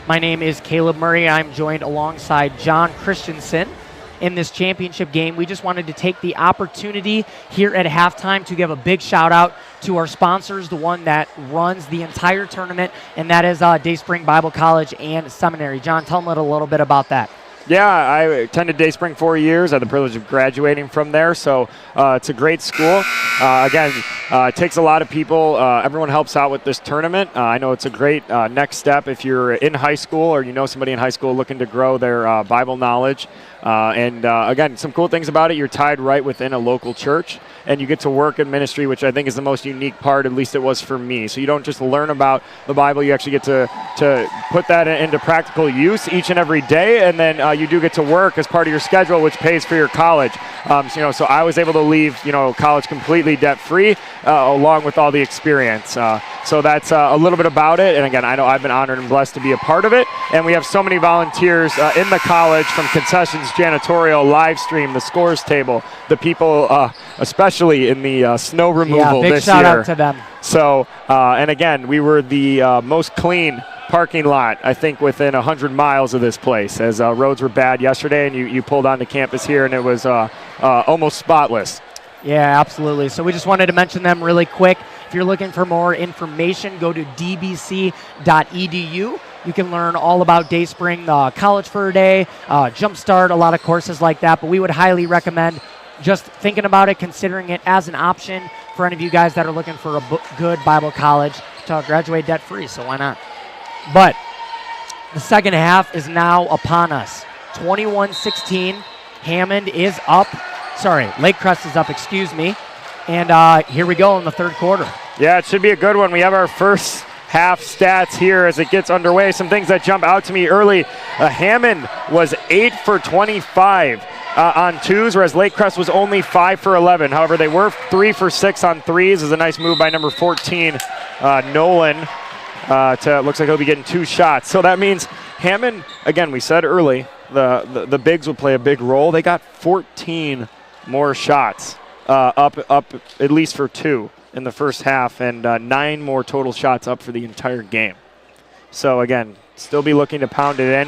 My name is Caleb Murray. I'm joined alongside John Christensen in this championship game. We just wanted to take the opportunity here at halftime to give a big shout out to our sponsors, the one that runs the entire tournament, and that is Dayspring Bible College and Seminary. John, tell them a little bit about that. Yeah, I attended Dayspring 4 years. I had the privilege of graduating from there, so it's a great school. Again, it takes a lot of people. Everyone helps out with this tournament. I know it's a great next step if you're in high school or you know somebody in high school looking to grow their Bible knowledge. Again, some cool things about it, you're tied right within a local church, and you get to work in ministry, which I think is the most unique part, at least it was for me. So you don't just learn about the Bible, you actually get to put that into practical use each and every day, and then you do get to work as part of your schedule, which pays for your college. So I was able to leave, college completely debt-free, along with all the experience. So that's a little bit about it. And again, I know I've been honored and blessed to be a part of it. And we have so many volunteers in the college, from concessions, janitorial, live stream, the scores table, the people, especially in the snow removal big this shout year. out to them. So, and again, we were the most clean parking lot, I think, within 100 miles of this place, as roads were bad yesterday, and you pulled onto campus here, and it was almost spotless. Yeah, absolutely. So we just wanted to mention them really quick. If you're looking for more information, go to dbc.edu. You can learn all about Dayspring, College for a Day, Jumpstart, a lot of courses like that. But we would highly recommend just thinking about it, considering it as an option for any of you guys that are looking for a good Bible college to graduate debt-free. So why not? But the second half is now upon us. 21-16. Hammond is up. Sorry, Lakecrest is up, excuse me. And here we go in the third quarter. Yeah, it should be a good one. We have our first half stats here as it gets underway. Some things that jump out to me early. Hammond was 8 for 25 on twos, whereas Lakecrest was only 5 for 11. However, they were 3 for 6 on threes. Is a nice move by number 14, Nolan. Looks like he'll be getting 2 shots. So that means Hammond, again, we said early, the bigs will play a big role. They got 14 more shots, up at least for 2 in the first half, and 9 more total shots up for the entire game. So again, still be looking to pound it in.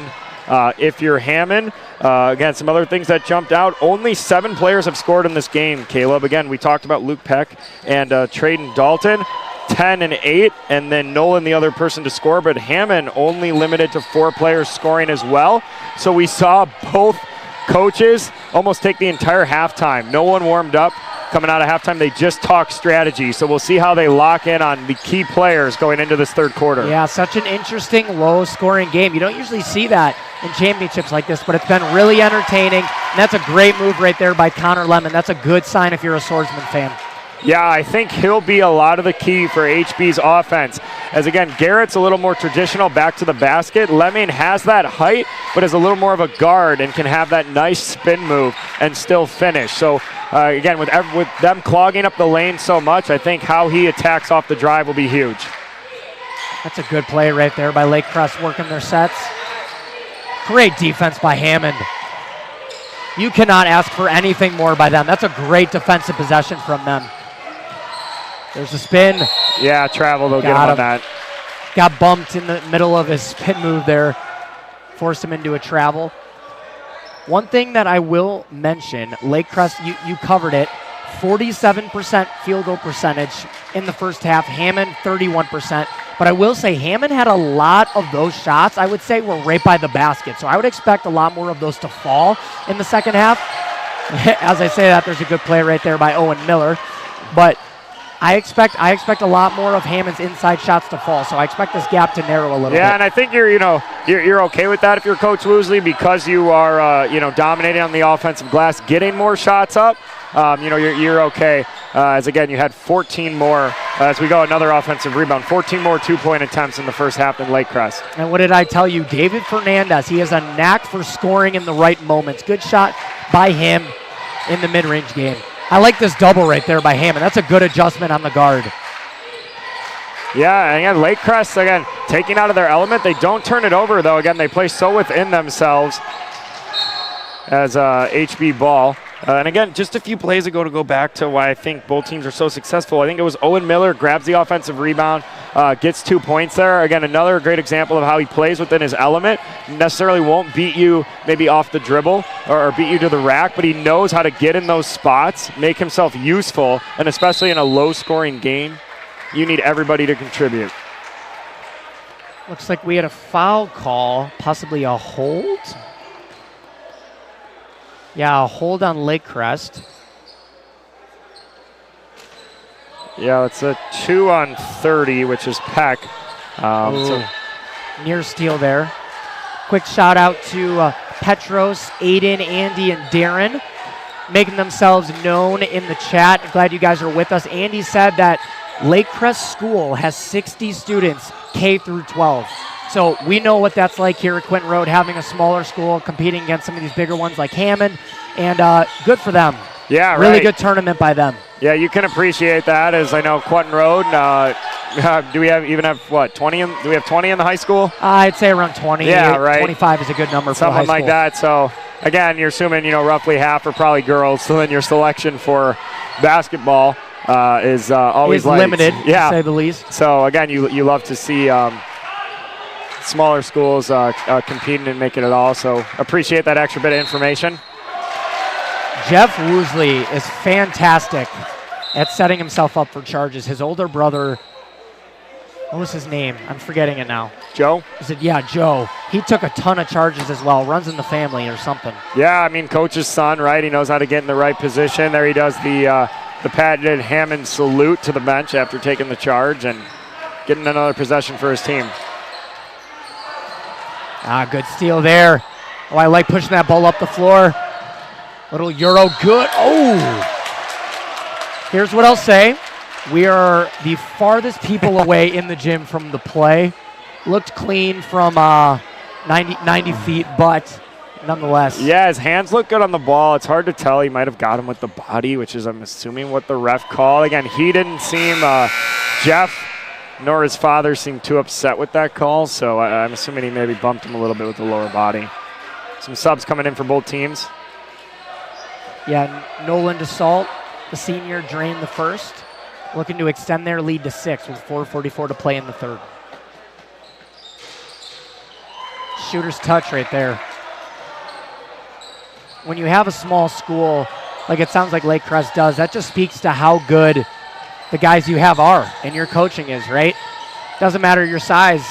If you're Hammond, again, some other things that jumped out. Only 7 players have scored in this game, Caleb. Again, we talked about Luke Peck and Traden Dalton. 10 and 8, and then Nolan the other person to score, but Hammond only limited to 4 players scoring as well. So we saw both coaches almost take the entire halftime. No one warmed up. Coming out of halftime, they just talked strategy. So we'll see how they lock in on the key players going into this third quarter. Yeah, such an interesting low-scoring game. You don't usually see that in championships like this, but it's been really entertaining. And that's a great move right there by Connor Lemon. That's a good sign if you're a Swordsman fan. Yeah, I think he'll be a lot of the key for HB's offense. As again, Garrett's a little more traditional, back to the basket. Lemon has that height, but is a little more of a guard and can have that nice spin move and still finish. So again, with them clogging up the lane so much, I think how he attacks off the drive will be huge. That's a good play right there by Lakecrest working their sets. Great defense by Hammond. You cannot ask for anything more by them. That's a great defensive possession from them. There's a spin. Yeah, travel, they'll get him on that. Got bumped in the middle of his spin move there. Forced him into a travel. One thing that I will mention, Lakecrest, you covered it, 47% field goal percentage in the first half. Hammond, 31%. But I will say Hammond had a lot of those shots, I would say, were right by the basket. So I would expect a lot more of those to fall in the second half. As I say that, there's a good play right there by Owen Miller. But I expect a lot more of Hammond's inside shots to fall. So I expect this gap to narrow a little bit. Yeah, and I think you're okay with that if you're Coach Woosley, because you are dominating on the offensive glass, getting more shots up. You're okay. As again, you had 14 more, as we go another offensive rebound, 14 more 2-point attempts in the first half than Lakecrest. And what did I tell you? David Fernandez, he has a knack for scoring in the right moments. Good shot by him in the mid-range game. I like this double right there by Hammond. That's a good adjustment on the guard. Yeah, and again, Lakecrest, again, taking out of their element. They don't turn it over, though. Again, they play so within themselves as HB ball. And again, just a few plays ago to go back to why I think both teams are so successful. I think it was Owen Miller grabs the offensive rebound, gets 2 points there. Again, another great example of how he plays within his element. Necessarily won't beat you maybe off the dribble or beat you to the rack, but he knows how to get in those spots, make himself useful, and especially in a low-scoring game, you need everybody to contribute. Looks like we had a foul call, possibly a hold. Yeah, a hold on Lakecrest. Yeah, it's a 2 on 30, which is Peck. So near steal there. Quick shout out to Petros, Aiden, Andy, and Darren, making themselves known in the chat. Glad you guys are with us. Andy said that Lakecrest School has 60 students, K through 12. So we know what that's like here at Quinton Road, having a smaller school competing against some of these bigger ones like Hammond, and good for them. Yeah, right. Really good tournament by them. Yeah, you can appreciate that, as I know Quinton Road, do we have what, 20 do we have 20 in the high school? I'd say around 20. Yeah, right. 25 is a good number for something high school. like that. So again, you're assuming, roughly half are probably girls, so then your selection for basketball is always limited, yeah, to say the least. So again, you love to see smaller schools competing and making it all. So appreciate that extra bit of information. Jeff Woosley is fantastic at setting himself up for charges. His older brother, what was his name? I'm forgetting it now. Joe? Yeah, Joe. He took a ton of charges as well. Runs in the family or something. Yeah, I mean, coach's son, right? He knows how to get in the right position. There he does the patented Hammond salute to the bench after taking the charge and getting another possession for his team. Good steal there. Oh, I like pushing that ball up the floor. Little Euro, good. Oh! Here's what I'll say. We are the farthest people away in the gym from the play. Looked clean from 90 feet, but nonetheless. Yeah, his hands look good on the ball. It's hard to tell. He might have got him with the body, which is, I'm assuming, what the ref called. Again, he didn't seem, Jeff nor his father seemed too upset with that call, so I'm assuming he maybe bumped him a little bit with the lower body. Some subs coming in for both teams. Yeah, Nolan DeSalt, the senior, drained the first. Looking to extend their lead to 6 with 4:44 to play in the third. Shooter's touch right there. When you have a small school, like it sounds like Lakecrest does, that just speaks to how good the guys you have are and your coaching is, right? Doesn't matter your size.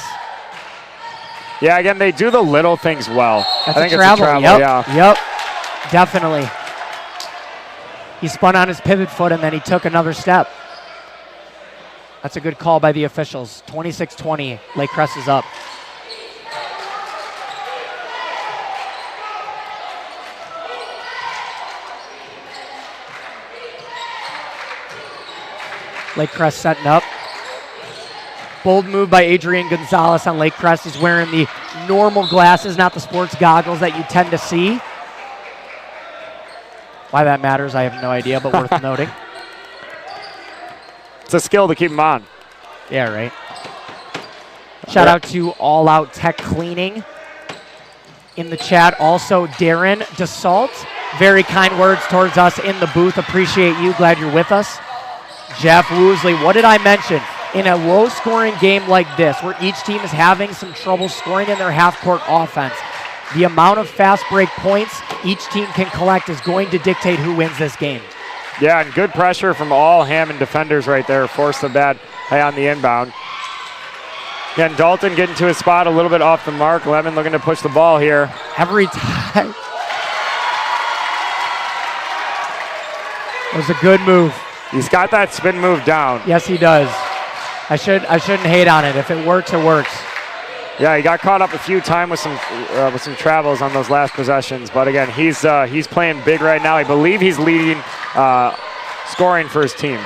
Yeah, again, they do the little things well. That's I think a travel. it's a travel, Yep. yeah. Yep, definitely. He spun on his pivot foot and then he took another step. That's a good call by the officials. 26-20, Lakecrest is up. Lakecrest setting up. Bold move by Adrian Gonzalez on Lakecrest. He's wearing the normal glasses, not the sports goggles that you tend to see. Why that matters, I have no idea, but worth noting. It's a skill to keep him on. Yeah, right. Shout out to All Out Tech Cleaning in the chat. Also, Darren DeSalt. Very kind words towards us in the booth. Appreciate you. Glad you're with us. Jeff Woosley, what did I mention? In a low-scoring game like this, where each team is having some trouble scoring in their half-court offense, the amount of fast break points each team can collect is going to dictate who wins this game. Yeah, and good pressure from all Hammond defenders right there. Forced the bad play on the inbound. Again, Dalton getting to his spot a little bit off the mark. Lemon looking to push the ball here. Every time. It was a good move. He's got that spin move down. Yes, he does. I shouldn't hate on it. If it works, it works. Yeah, he got caught up a few times with some travels on those last possessions. But again, he's playing big right now. I believe he's leading scoring for his team.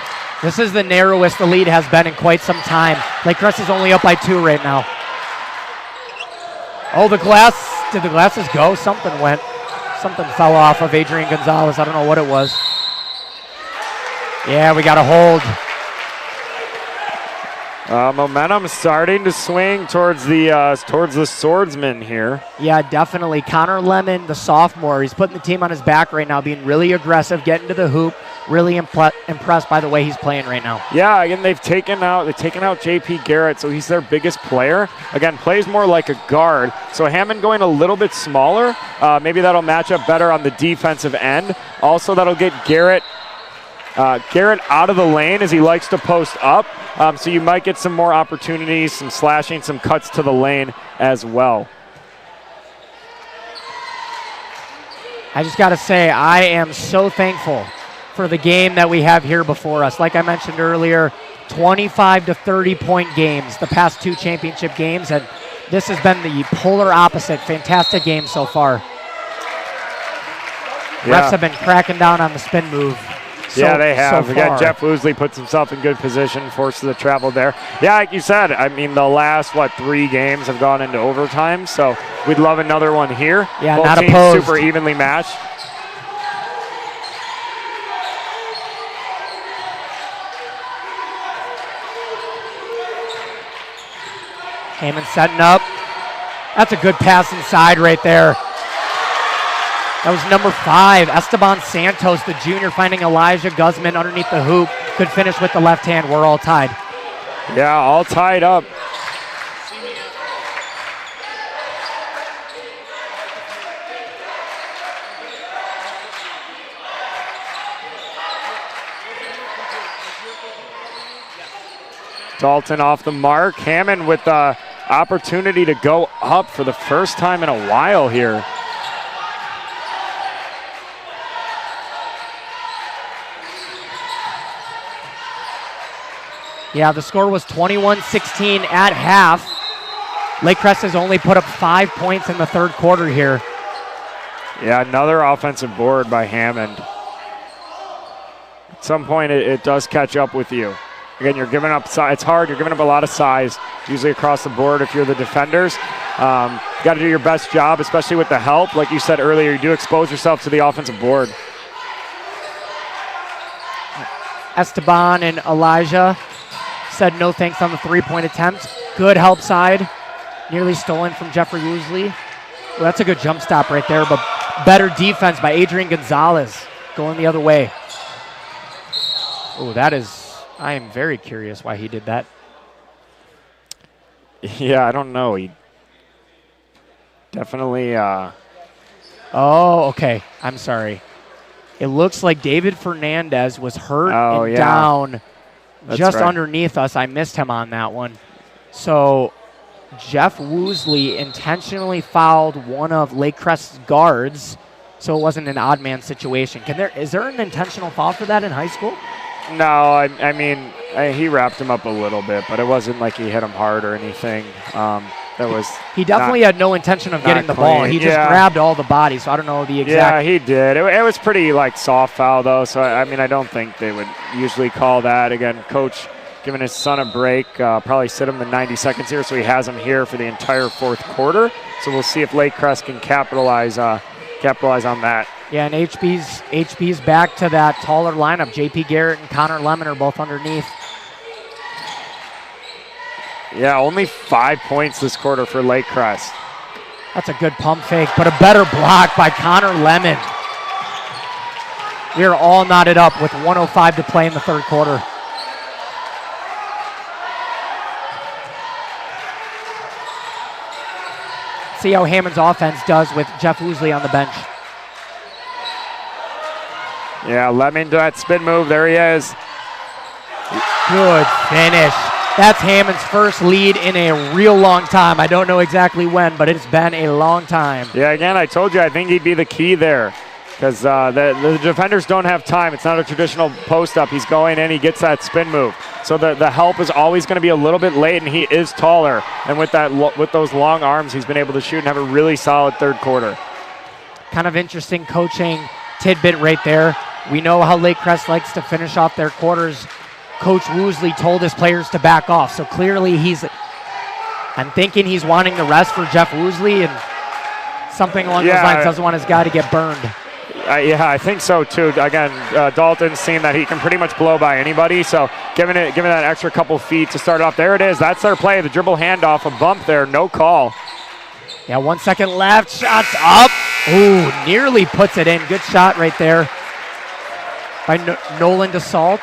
This is the narrowest the lead has been in quite some time. Lakecrest is only up by 2 right now. Oh, the glass. Did the glasses go? Something went. Something fell off of Adrian Gonzalez. I don't know what it was. Yeah, we got a hold. Momentum starting to swing towards the swordsman here. Yeah, definitely. Connor Lemon, the sophomore, he's putting the team on his back right now, being really aggressive, getting to the hoop. Really impressed by the way he's playing right now. Yeah, again, they've taken out JP Garrett, so he's their biggest player. Again, plays more like a guard. So Hammond going a little bit smaller. Maybe that'll match up better on the defensive end. Also, that'll get Garrett out of the lane as he likes to post up. So you might get some more opportunities, some slashing, some cuts to the lane as well. I just got to say, I am so thankful for the game that we have here before us. Like I mentioned earlier, 25 to 30 point games, the past 2 championship games, and this has been the polar opposite. Fantastic game so far. Yeah. Refs have been cracking down on the spin move. Yeah, they have. So Again, Jeff Woosley puts himself in good position, forces the travel there. Yeah, like you said, I mean, the last, 3 games have gone into overtime, so we'd love another one here. Yeah, both not teams opposed. super evenly matched. Hammond setting up. That's a good pass inside right there. That was number 5, Esteban Santos, the junior, finding Elijah Guzman underneath the hoop. Could finish with the left hand. We're all tied. Yeah, all tied up. Dalton off the mark. Hammond with the opportunity to go up for the first time in a while here. Yeah, the score was 21-16 at half. Lakecrest has only put up 5 points in the third quarter here. Yeah, another offensive board by Hammond. At some point, it does catch up with you. Again, you're giving up size. It's hard. You're giving up a lot of size, usually across the board if you're the defenders. You got to do your best job, especially with the help. Like you said earlier, you do expose yourself to the offensive board. Esteban and Elijah said no thanks on the 3-point attempt. Good help side. Nearly stolen from Jeffrey Woosley. Well, that's a good jump stop right there, but better defense by Adrian Gonzalez going the other way. Oh, I am very curious why he did that. Yeah, I don't know. He definitely... Oh, okay. I'm sorry. It looks like David Fernandez was hurt and down just underneath us. I missed him on that one. So Jeff Woosley intentionally fouled one of Lakecrest's guards, so it wasn't an odd man situation. Is there an intentional foul for that in high school? No, I mean, he wrapped him up a little bit, but it wasn't like he hit him hard or anything. He definitely had no intention of getting the ball. He just grabbed all the body, so I don't know the exact. Yeah, he did. It was pretty soft foul though, so I mean I don't think they would usually call that. Again, coach giving his son a break, probably sit him the 90 seconds here, so he has him here for the entire fourth quarter. So we'll see if Lakecrest can capitalize on that. Yeah, and HB's back to that taller lineup. JP Garrett and Connor Lemon are both underneath. Yeah, only 5 points this quarter for Lakecrest. That's a good pump fake, but a better block by Connor Lemon. We are all knotted up with 1:05 to play in the third quarter. See how Hammond's offense does with Jeff Woosley on the bench. Yeah, Lemon to that spin move. There he is. Good finish. That's Hammond's first lead in a real long time. I don't know exactly when, but it's been a long time. Yeah, again, I told you I think he'd be the key there because the defenders don't have time. It's not a traditional post-up. He's going in, he gets that spin move. So the help is always going to be a little bit late, and he is taller. And with those long arms, he's been able to shoot and have a really solid third quarter. Kind of interesting coaching tidbit right there. We know how Lakecrest likes to finish off their quarters. Coach Woosley told his players to back off. So clearly I'm thinking he's wanting the rest for Jeff Woosley and something along those lines, doesn't want his guy to get burned. Yeah, I think so too. Again, Dalton's seen that he can pretty much blow by anybody, so giving that extra couple feet to start off. There it is. That's their play. The dribble handoff, a bump there, no call. Yeah, 1 second left. Shots up. Ooh, nearly puts it in. Good shot right there by Nolan DeSalt.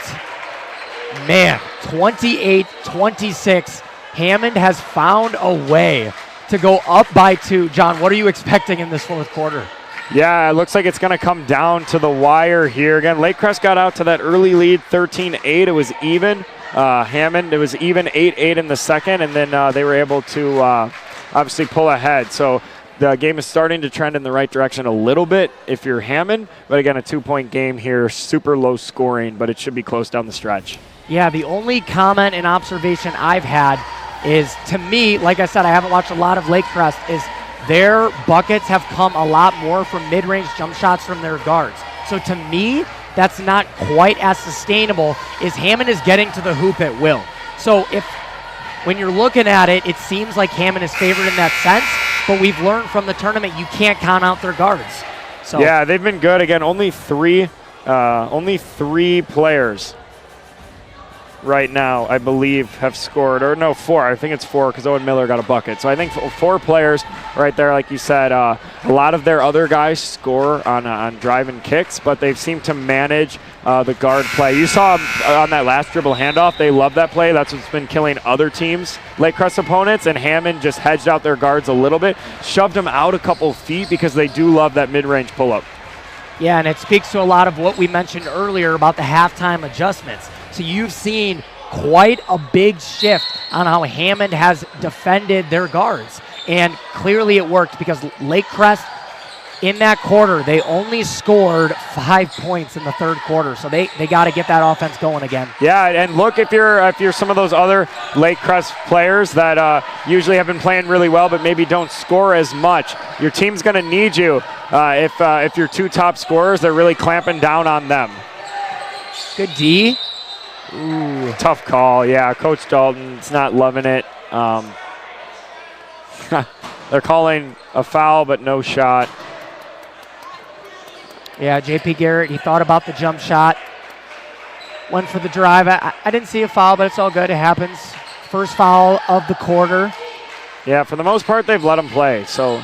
Man, 28-26. Hammond has found a way to go up by 2. John, what are you expecting in this fourth quarter? Yeah, it looks like it's going to come down to the wire here. Again, Lakecrest got out to that early lead, 13-8. It was even. Hammond, it was even 8-8 in the second, and then they were able to obviously pull ahead. So the game is starting to trend in the right direction a little bit if you're Hammond. But again, a 2-point game here, super low scoring, but it should be close down the stretch. Yeah, the only comment and observation I've had is, to me, like I said, I haven't watched a lot of Lakecrest, is their buckets have come a lot more from mid-range jump shots from their guards. So to me, that's not quite as sustainable as Hammond is getting to the hoop at will. So when you're looking at it, it seems like Hammond is favored in that sense, but we've learned from the tournament you can't count out their guards. So yeah, they've been good. Again, only three players right now, I believe, have scored, or no, 4. I think it's 4 because Owen Miller got a bucket. So I think 4 players right there, like you said. A lot of their other guys score on drive and kicks, but they've seemed to manage the guard play. You saw on that last dribble handoff, they love that play. That's what's been killing other teams, Lakecrest opponents, and Hammond just hedged out their guards a little bit, shoved them out a couple feet because they do love that mid-range pull-up. Yeah, and it speaks to a lot of what we mentioned earlier about the halftime adjustments. So you've seen quite a big shift on how Hammond has defended their guards. And clearly it worked because Lakecrest, in that quarter, they only scored 5 points in the third quarter. So they got to get that offense going again. Yeah, and look, if you're some of those other Lakecrest players that usually have been playing really well but maybe don't score as much, your team's going to need you. If your 2 top scorers, they're really clamping down on them. Good D. Ooh, tough call. Yeah, Coach Dalton's not loving it. They're calling a foul, but no shot. Yeah, J.P. Garrett, he thought about the jump shot. Went for the drive. I didn't see a foul, but it's all good. It happens. First foul of the quarter. Yeah, for the most part, they've let him play. So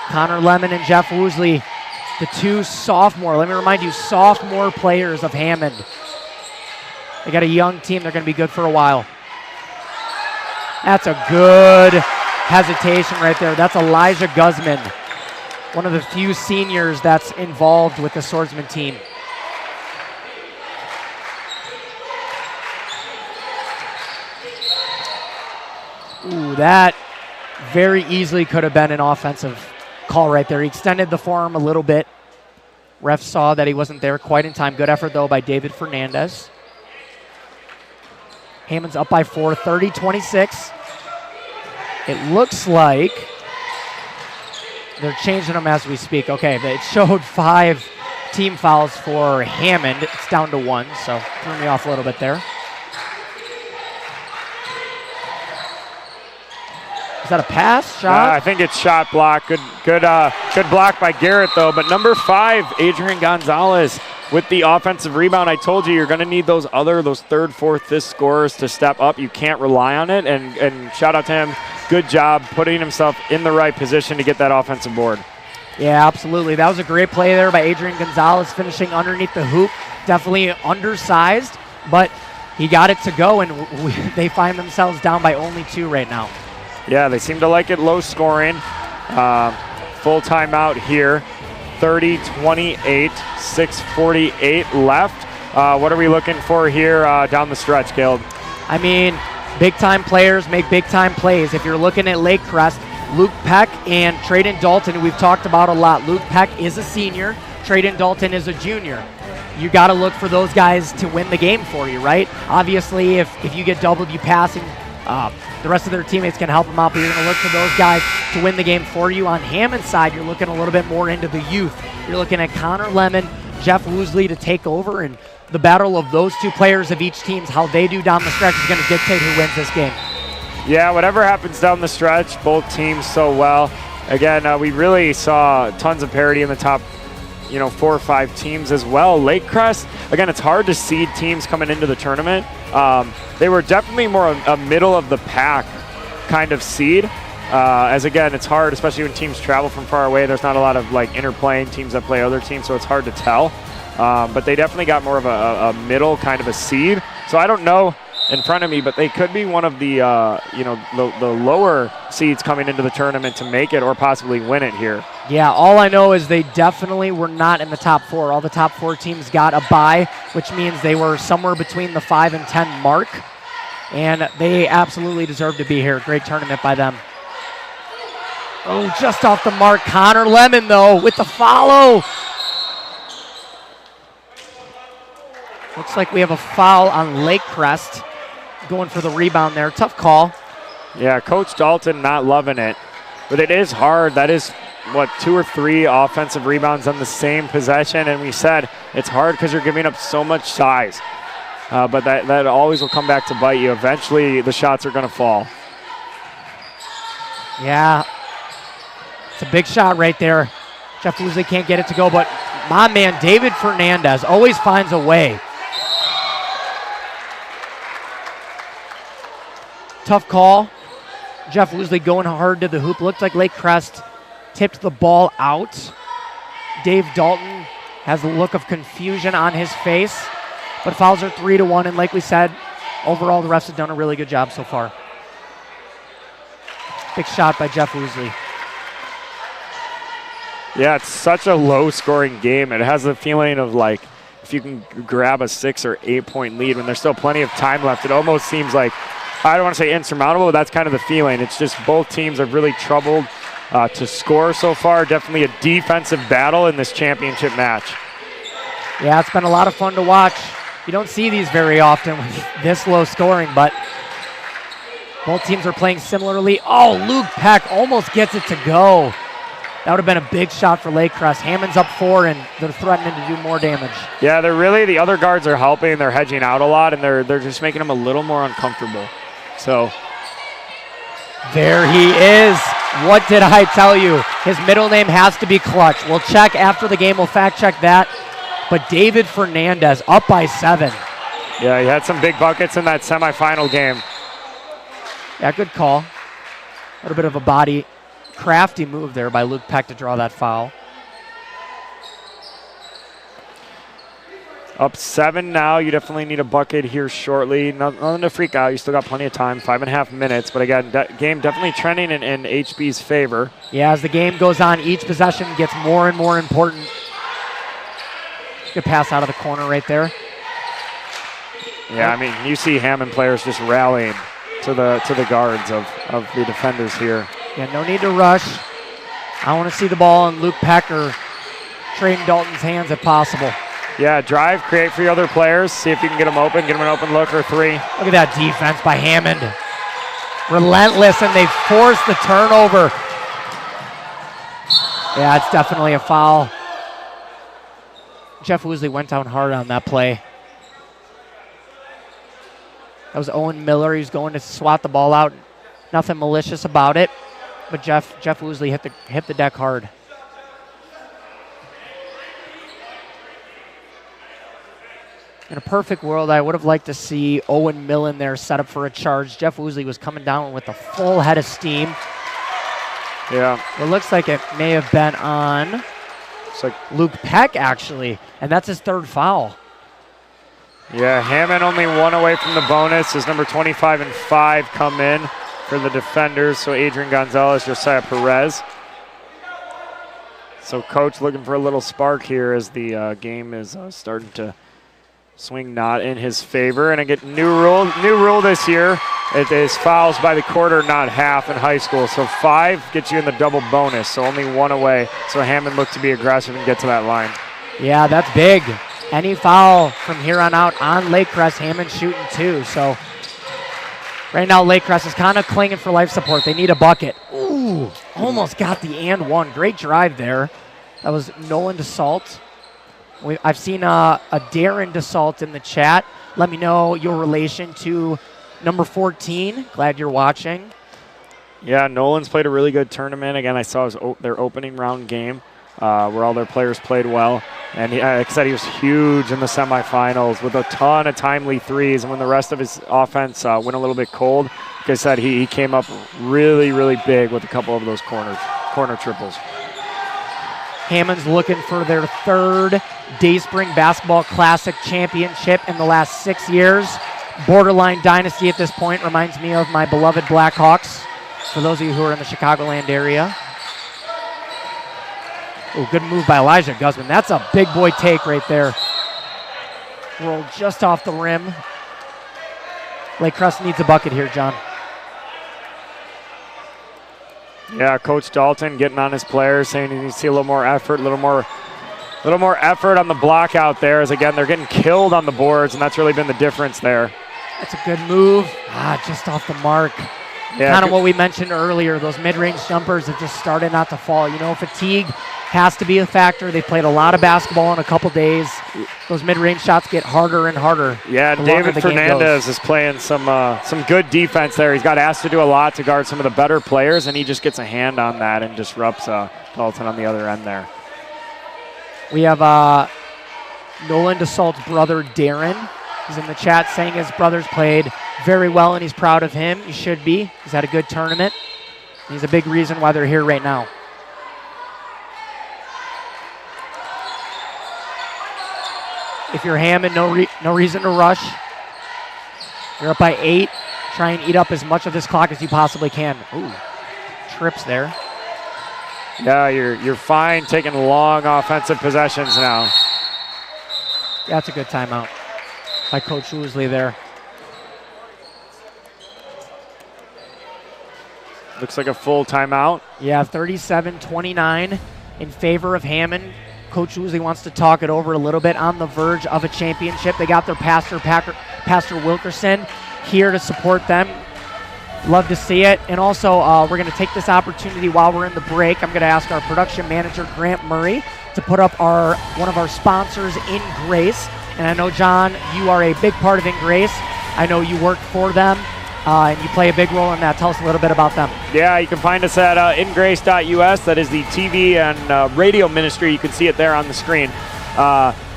Connor Lemon and Jeff Woosley, the 2 sophomore, let me remind you, sophomore players of Hammond. They got a young team. They're going to be good for a while. That's a good hesitation right there. That's Elijah Guzman, one of the few seniors that's involved with the Swordsman team. Ooh, that very easily could have been an offensive call right there. He extended the forearm a little bit. Ref saw that he wasn't there quite in time. Good effort, though, by David Fernandez. Hammond's up by 4, 30-26. It looks like they're changing them as we speak. Okay, it showed 5 team fouls for Hammond. It's down to 1, so threw me off a little bit there. Is that a pass, shot? I think it's shot block. Good block by Garrett, though. But number 5, Adrian Gonzalez with the offensive rebound. I told you, you're going to need those 3rd, 4th, 5th scorers to step up. You can't rely on it. And shout out to him. Good job putting himself in the right position to get that offensive board. Yeah, absolutely. That was a great play there by Adrian Gonzalez, finishing underneath the hoop. Definitely undersized, but he got it to go, and they find themselves down by only 2 right now. Yeah, they seem to like it low scoring. Full timeout here. 30-28, 6:48 left. What are we looking for here down the stretch, Caleb? I mean, big-time players make big-time plays. If you're looking at Lakecrest, Luke Peck and Trayden Dalton, who we've talked about a lot. Luke Peck is a senior. Trayden Dalton is a junior. You got to look for those guys to win the game for you, right? Obviously, if you get doubled, you passing. The rest of their teammates can help them out, but you're going to look for those guys to win the game for you. On Hammond's side, you're looking a little bit more into the youth. You're looking at Connor Lemon, Jeff Woosley to take over, and the battle of those 2 players of each team's how they do down the stretch is going to dictate who wins this game. Yeah, whatever happens down the stretch, both teams so well. again, we really saw tons of parity in the top 4 or 5 teams as well. Lakecrest, again, it's hard to seed teams coming into the tournament. They were definitely more a middle of the pack kind of seed. As again, it's hard, especially when teams travel from far away. There's not a lot of interplaying teams that play other teams, so it's hard to tell. But they definitely got more of a middle kind of a seed. So I don't know in front of me, but they could be one of the the lower seeds coming into the tournament to make it or possibly win it here. Yeah, all I know is they definitely were not in the top 4. All the top 4 teams got a bye, which means they were somewhere between the 5 and 10 mark, and they absolutely deserve to be here. Great tournament by them. Oh, just off the mark. Connor Lemon, though, with the follow. Looks like we have a foul on Lakecrest. Going for the rebound there. Tough call. Yeah, Coach Dalton not loving it. But it is hard. That is, 2 or 3 offensive rebounds on the same possession. And we said it's hard because you're giving up so much size. But that always will come back to bite you. Eventually, the shots are going to fall. Yeah. It's a big shot right there. Jeff Woosley can't get it to go, but my man, David Fernandez, always finds a way. Tough call. Jeff Woosley going hard to the hoop. Looked like Lakecrest tipped the ball out. Dave Dalton has a look of confusion on his face, but fouls are 3-1, and like we said, overall the refs have done a really good job so far. Big shot by Jeff Woosley. Yeah, it's such a low-scoring game. It has the feeling of if you can grab a 6 or 8 point lead when there's still plenty of time left, it almost seems like, I don't want to say insurmountable, but that's kind of the feeling. It's just both teams have really troubled to score so far. Definitely a defensive battle in this championship match. Yeah, it's been a lot of fun to watch. You don't see these very often with this low scoring, but both teams are playing similarly. Oh, Luke Peck almost gets it to go. That would have been a big shot for Lakecrest. Hammond's up 4, and they're threatening to do more damage. Yeah, the other guards are helping. They're hedging out a lot, and they're just making them a little more uncomfortable. So there he is. What did I tell you? His middle name has to be Clutch. We'll check after the game. We'll fact check that. But David Fernandez up by 7. Yeah, he had some big buckets in that semifinal game. Yeah, good call. A little bit of a body crafty move there by Luke Peck to draw that foul. Up 7 now. You definitely need a bucket here shortly. Nothing to freak out. You still got plenty of time. 5.5 minutes. But again, game definitely trending in HB's favor. Yeah, as the game goes on, each possession gets more and more important. Good pass out of the corner right there. Yeah, I mean, you see Hammond players just rallying to the guards of the defenders here. Yeah, no need to rush. I want to see the ball in Luke Peck or Trayden Dalton's hands if possible. Yeah, drive, create for your other players. See if you can get them open, get them an open look or 3. Look at that defense by Hammond. Relentless, and they force the turnover. Yeah, it's definitely a foul. Jeff Woosley went down hard on that play. That was Owen Miller. He's going to swat the ball out. Nothing malicious about it, but Jeff Woosley hit the deck hard. In a perfect world, I would have liked to see Owen Millen there set up for a charge. Jeff Woosley was coming down with a full head of steam. Yeah. It looks like it may have been on Luke Peck, actually, and that's his 3rd foul. Yeah, Hammond only 1 away from the bonus. His number 25 and 5 come in for the defenders. So Adrian Gonzalez, Josiah Perez. So coach looking for a little spark here as the game is starting to swing not in his favor. And I get new rule this year. It is fouls by the quarter, not half in high school. So 5 gets you in the double bonus, so only 1 away. So Hammond looked to be aggressive and get to that line. Yeah, that's big. Any foul from here on out on Lakecrest, Hammond shooting 2. So right now Lakecrest is kind of clinging for life support. They need a bucket. Ooh, almost got the and 1. Great drive there. That was Nolan DeSalt. I've seen a Darren DeSalt in the chat. Let me know your relation to number 14. Glad you're watching. Yeah, Nolan's played a really good tournament. Again, I saw their opening round game where all their players played well. And like I said, he was huge in the semifinals with a ton of timely threes. And when the rest of his offense went a little bit cold, like I said, he came up really, really big with a couple of those corner triples. Hammond's looking for their third Dayspring Basketball Classic championship in the last 6 years. Borderline dynasty at this point. Reminds me of my beloved Blackhawks, for those of you who are in the Chicagoland area. Oh, good move by Elijah Guzman. That's a big boy take right there. Rolled just off the rim. Lakecrest needs a bucket here, John. Yeah, Coach Dalton getting on his players, saying he needs to see a little more effort, a little more effort on the block out there, as again, they're getting killed on the boards, and that's really been the difference there. That's a good move. Just off the mark. Yeah, kind of what we mentioned earlier, those mid-range jumpers have just started not to fall. You know, fatigue has to be a factor. They played a lot of basketball in a couple days. Those mid-range shots get harder and harder. Yeah, David Fernandez is playing some good defense there. He's got asked to do a lot to guard some of the better players, and he just gets a hand on that and disrupts Dalton on the other end there. We have Nolan DeSalt's brother, Darren. He's in the chat saying his brother's played very well and he's proud of him. He should be. He's had a good tournament. He's a big reason why they're here right now. If you're Hammond, no reason to rush. You're up by 8. Try and eat up as much of this clock as you possibly can. Ooh, trips there. Yeah, you're fine taking long offensive possessions now. That's a good timeout by Coach Woosley there. Looks like a full timeout. Yeah, 37-29 in favor of Hammond. Coach Woosley wants to talk it over a little bit, on the verge of a championship. They got their Pastor Wilkerson here to support them. Love to see it. And also, we're going to take this opportunity while we're in the break. I'm going to ask our production manager, Grant Murray, to put up one of our sponsors, In Grace. And I know, John, you are a big part of In Grace. I know you work for them, and you play a big role in that. Tell us a little bit about them. Yeah, you can find us at ingrace.us. That is the TV and radio ministry. You can see it there on the screen.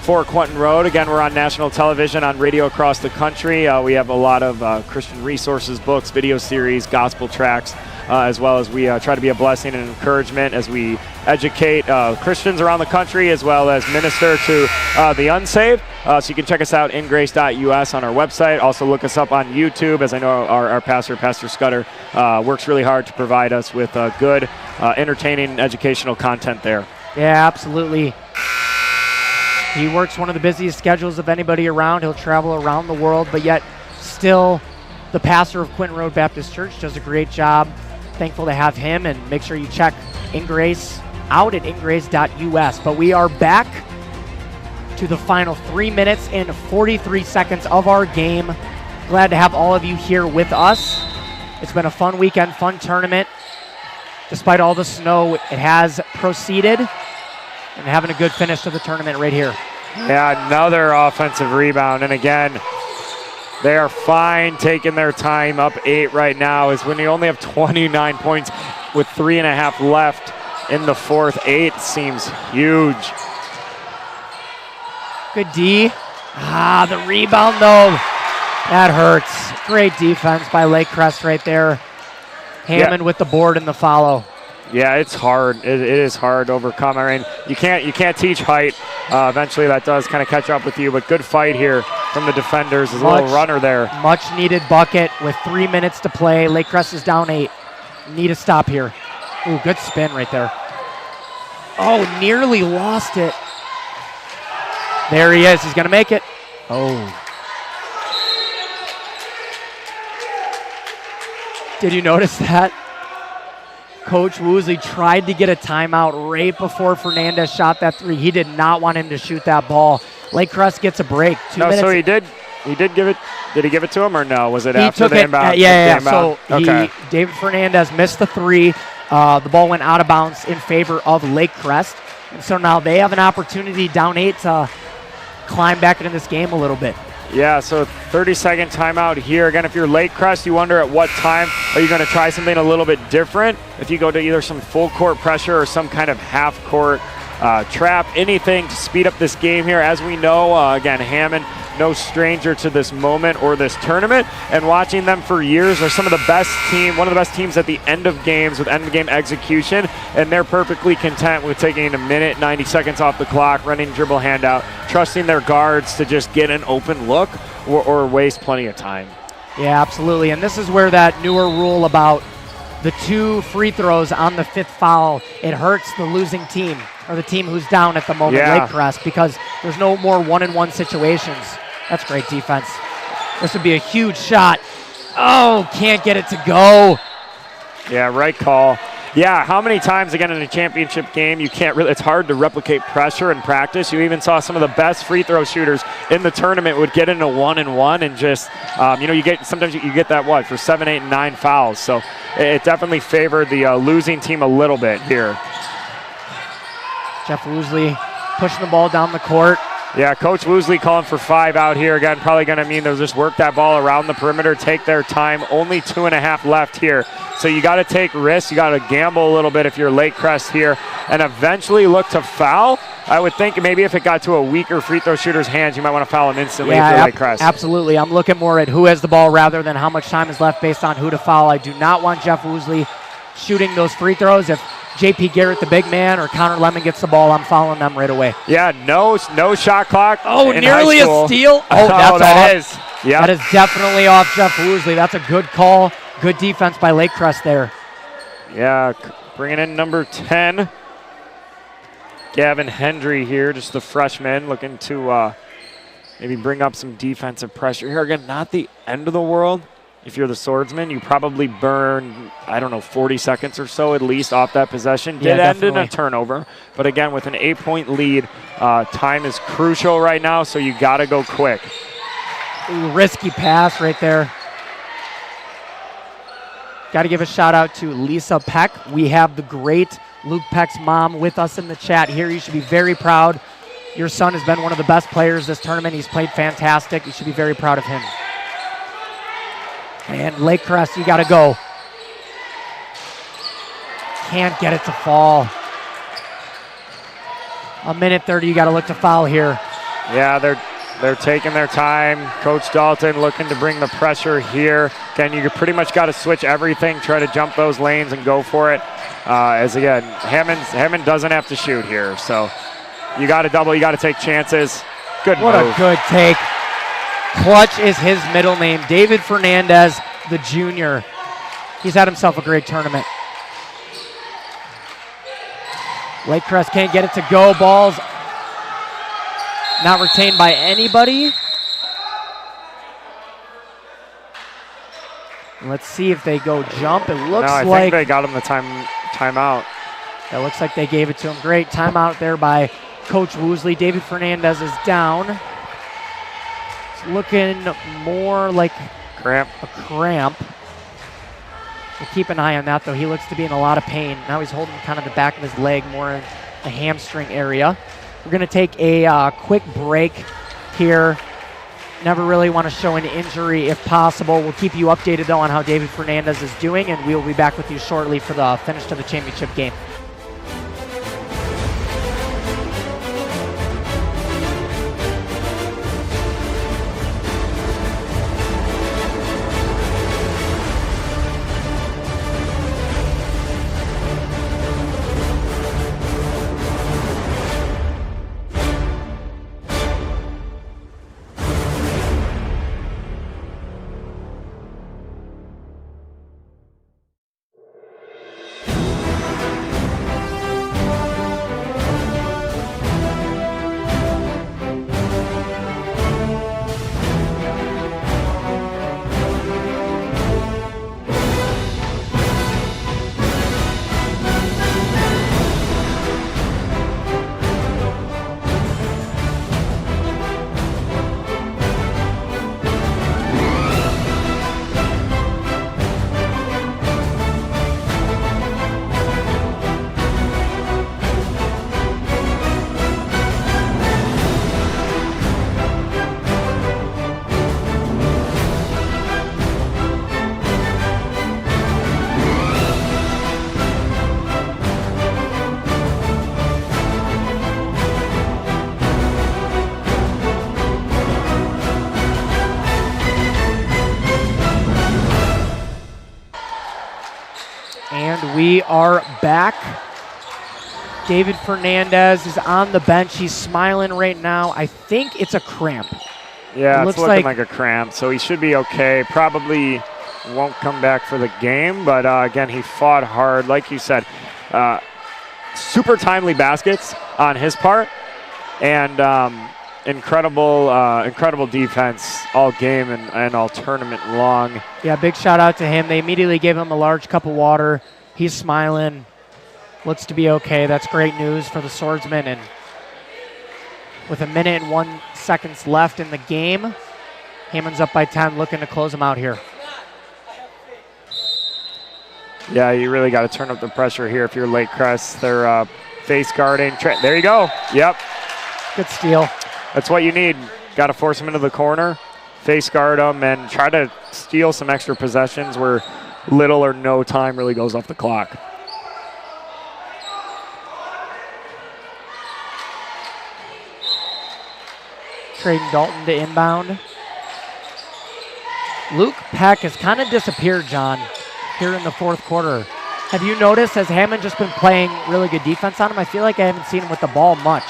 For Quentin Road. Again, we're on national television, on radio across the country. We have a lot of Christian resources, books, video series, gospel tracks, as well as we try to be a blessing and encouragement as we educate Christians around the country, as well as minister to the unsaved. So you can check us out, ingrace.us, on our website. Also look us up on YouTube, as I know our pastor, Pastor Scudder, works really hard to provide us with good, entertaining, educational content there. Yeah, absolutely. He works one of the busiest schedules of anybody around. He'll travel around the world, but yet still the pastor of Quinton Road Baptist Church does a great job. Thankful to have him, and make sure you check InGrace out at ingrace.us. But we are back to the final 3 minutes and 43 seconds of our game. Glad to have all of you here with us. It's been a fun weekend, fun tournament. Despite all the snow, it has proceeded. And having a good finish to the tournament right here. Yeah, another offensive rebound. And again, they are fine taking their time, up 8 right now, is when you only have 29 points with 3.5 left in the fourth. 8 seems huge. Good D. The rebound though. That hurts. Great defense by Lakecrest right there. Hammond with the board and the follow. Yeah, it's hard. It is hard to overcome. I mean, you can't teach height. Eventually that does kind of catch up with you, but good fight here from the defenders. There's a little runner there. Much needed bucket with 3 minutes to play. Lakecrest is down 8. Need a stop here. Ooh, good spin right there. Oh, nearly lost it. There he is. He's going to make it. Oh. Did you notice that? Coach Woosley tried to get a timeout right before Fernandez shot that 3. He did not want him to shoot that ball. Lakecrest gets a break. 2 minutes. So he did give it. Did he give it to him or no? Was it he after the inbound? Yeah. So David Fernandez missed the 3. The ball went out of bounds in favor of Lakecrest. And so now they have an opportunity down 8 to climb back into this game a little bit. Yeah, so 30-second timeout here. Again, if you're Lakecrest, you wonder at what time are you going to try something a little bit different. If you go to either some full court pressure or some kind of half court trap, anything to speed up this game here. As we know, again, Hammond, no stranger to this moment or this tournament, and watching them for years, they're some of the best team, one of the best teams at the end of games with end of game execution, and they're perfectly content with taking a minute, 90 seconds off the clock, running dribble handout, trusting their guards to just get an open look or waste plenty of time. Yeah, absolutely, and this is where that newer rule about the 2 free throws on the 5th foul, it hurts the losing team or the team who's down at the moment, Lakecrest, because there's no more 1-on-1 situations. That's great defense. This would be a huge shot. Oh, can't get it to go. Yeah, right call. Yeah, how many times, again, in a championship game, you can't really, it's hard to replicate pressure in practice. You even saw some of the best free throw shooters in the tournament would get into 1-and-1 and just, sometimes you get that, for 7, 8, and 9 fouls. So it definitely favored the losing team a little bit here. Jeff Woosley pushing the ball down the court. Yeah, Coach Woosley calling for 5 out here. Again, probably going to mean they'll just work that ball around the perimeter, take their time. Only 2.5 left here. So you got to take risks. You got to gamble a little bit if you're Lakecrest here and eventually look to foul. I would think maybe if it got to a weaker free throw shooter's hands, you might want to foul him instantly if you're Lakecrest. Absolutely. I'm looking more at who has the ball rather than how much time is left based on who to foul. I do not want Jeff Woosley shooting those free throws. If J.P. Garrett, the big man, or Connor Lemon gets the ball, I'm fouling them right away. Yeah, no shot clock. Oh, nearly a steal. Oh, that's that off. is. Yeah, that is definitely off Jeff Woosley. That's a good call. Good defense by Lakecrest there. Yeah, bringing in number 10, Gavin Hendry here, just the freshman, looking to maybe bring up some defensive pressure here. Again, not the end of the world. If you're the swordsman, you probably burn, 40 seconds or so at least off that possession. Did end in a turnover, but again, with an 8-point lead, time is crucial right now, so you got to go quick. Ooh, risky pass right there. Got to give a shout out to Lisa Peck. We have the great Luke Peck's mom with us in the chat here. You should be very proud. Your son has been one of the best players this tournament. He's played fantastic. You should be very proud of him. And Lakecrest, you got to go. Can't get it to fall. A minute 30, you got to look to foul here. Yeah, they're taking their time. Coach Dalton looking to bring the pressure here. Again, you pretty much got to switch everything, try to jump those lanes and go for it. As again, Hammond doesn't have to shoot here, so you got to double, you got to take chances. Good move. What a good take. Clutch is his middle name. David Fernandez, the junior. He's had himself a great tournament. Lakecrest can't get it to go. Ball's not retained by anybody. Let's see if they go jump. It looks I think they got him the timeout. It looks like they gave it to him. Great timeout there by Coach Woosley. David Fernandez is down. Looking more like a cramp. We'll keep an eye on that, though. He looks to be in a lot of pain. Now he's holding kind of the back of his leg, more in the hamstring area. We're going to take a quick break here. Never really want to show an injury if possible. We'll keep you updated, though, on how David Fernandez is doing, and we will be back with you shortly for the finish to the championship game. And we are back. David Fernandez is on the bench. He's smiling right now. I think it's a cramp. Yeah, it's looking like a cramp, so he should be okay. Probably won't come back for the game, but again, he fought hard. Like you said, super timely baskets on his part, and incredible defense all game and all tournament long. Yeah, big shout out to him. They immediately gave him a large cup of water. He's smiling. Looks to be okay. That's great news for the Swordsman. And with 1 minute and 1 second left in the game, Hammond's up by 10, looking to close him out here. Yeah, you really got to turn up the pressure here if you're Lakecrest. They're face guarding. There you go. Yep. Good steal. That's what you need. Got to force them into the corner, face guard them, and try to steal some extra possessions where little or no time really goes off the clock. Trading Dalton to inbound. Luke Peck has kind of disappeared, John, here in the fourth quarter. Have you noticed, has Hammond just been playing really good defense on him? I feel like I haven't seen him with the ball much.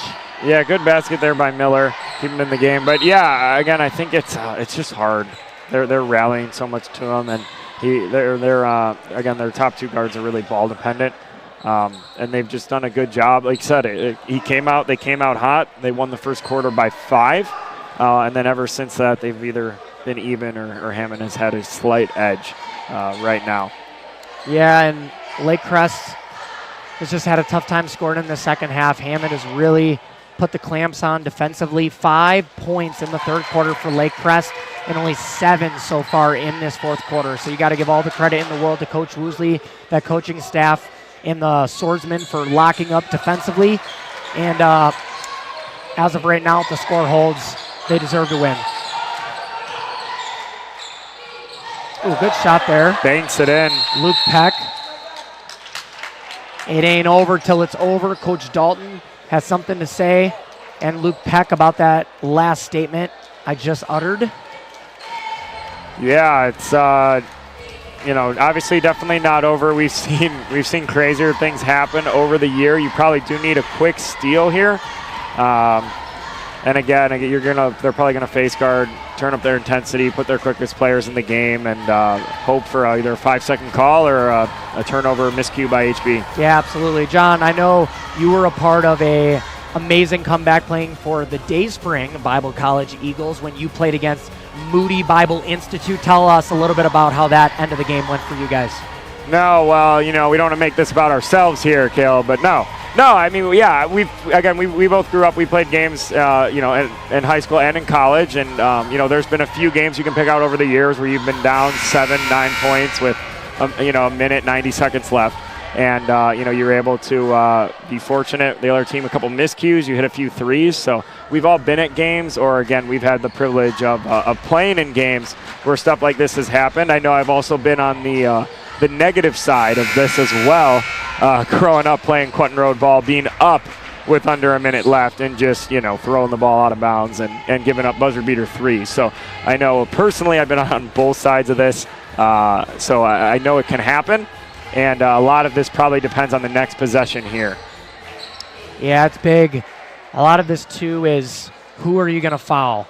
Yeah, good basket there by Miller. Keep him in the game. But yeah, again, I think it's just hard. They're rallying so much to him, and again, their top 2 guards are really ball dependent. And they've just done a good job. Like you said, they came out hot. They won the first quarter by 5. And then ever since that, they've either been even or Hammond has had a slight edge right now. Yeah, and Lakecrest has just had a tough time scoring in the second half. Hammond has really put the clamps on defensively. 5 points in the third quarter for Lakecrest and only 7 so far in this fourth quarter. So you got to give all the credit in the world to Coach Woosley, that coaching staff, and the Swordsmen for locking up defensively. And as of right now, if the score holds, they deserve to win. Ooh, good shot there. Banks it in. Luke Peck. It ain't over till it's over. Coach Dalton has something to say, and Luke Peck about that last statement I just uttered. Yeah, it's obviously definitely not over. We've seen crazier things happen over the year. You probably do need a quick steal here. And again, they're probably gonna face guard, turn up their intensity, put their quickest players in the game, and hope for either a 5-second call or a turnover miscue by HB. Yeah, absolutely. John, I know you were a part of a amazing comeback playing for the Dayspring Bible College Eagles when you played against Moody Bible Institute. Tell us a little bit about how that end of the game went for you guys. No, well, we don't want to make this about ourselves here, Cale, but no, I mean, yeah, we both grew up, we played games, in high school and in college, and, there's been a few games you can pick out over the years where you've been down 7-9 points with, a minute, 90 seconds left, and, you were able to be fortunate. The other team, a couple miscues, you hit a few threes, so we've all been at games, or again, we've had the privilege of playing in games where stuff like this has happened. I know I've also been on the negative side of this as well, growing up playing Quentin Road ball, being up with under a minute left and just, throwing the ball out of bounds and giving up buzzer beater threes. So I know personally I've been on both sides of this, so I know it can happen, and a lot of this probably depends on the next possession here. Yeah, it's big. A lot of this, too, is who are you going to foul?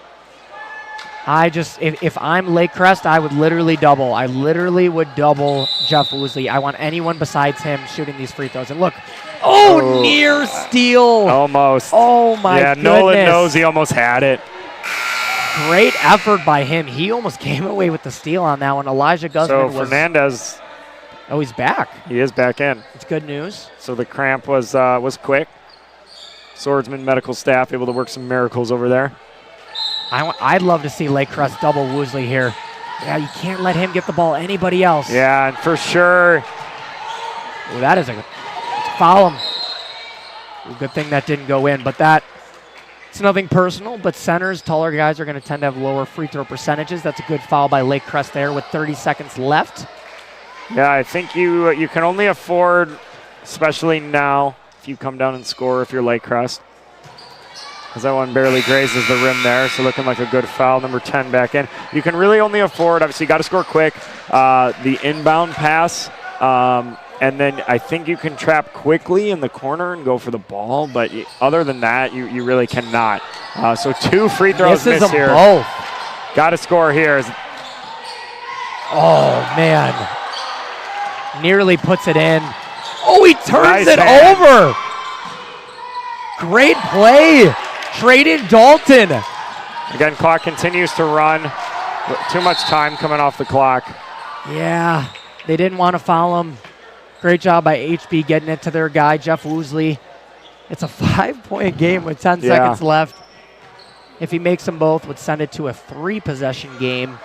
If I'm Lakecrest, I would literally double. I literally would double Jeff Woosley. I want anyone besides him shooting these free throws. And look, near steal. Almost. Oh, my goodness. Yeah, Nolan knows he almost had it. Great effort by him. He almost came away with the steal on that one. Elijah Guzman was... So Fernandez... Oh, he's back. He is back in. It's good news. So the cramp was quick. Swordsman medical staff able to work some miracles over there. I'd love to see Lakecrest double Woosley here. Yeah, you can't let him get the ball anybody else. Yeah, and for sure. Ooh, that is a foul him. Ooh, good thing that didn't go in, but it's nothing personal, but centers, taller guys are going to tend to have lower free throw percentages. That's a good foul by Lakecrest there with 30 seconds left. Yeah, I think you can only afford, especially now, if you come down and score if you're Lakecrest. As that one barely grazes the rim there, so looking like a good foul. Number 10 back in. You can really only afford, obviously you got to score quick. The inbound pass And then I think you can trap quickly in the corner and go for the ball, but other than that, you really cannot. So 2 free throws Misses missed them here. both. Got to score here. Oh, man. Nearly puts it in. Oh, he turns Nice it hand. over. Great play. Traden Dalton. Again, clock continues to run. Too much time coming off the clock. Yeah, they didn't want to foul him. Great job by HB getting it to their guy, Jeff Woosley. It's a 5-point game with 10 seconds left. If he makes them both, would send it to a 3-possession game.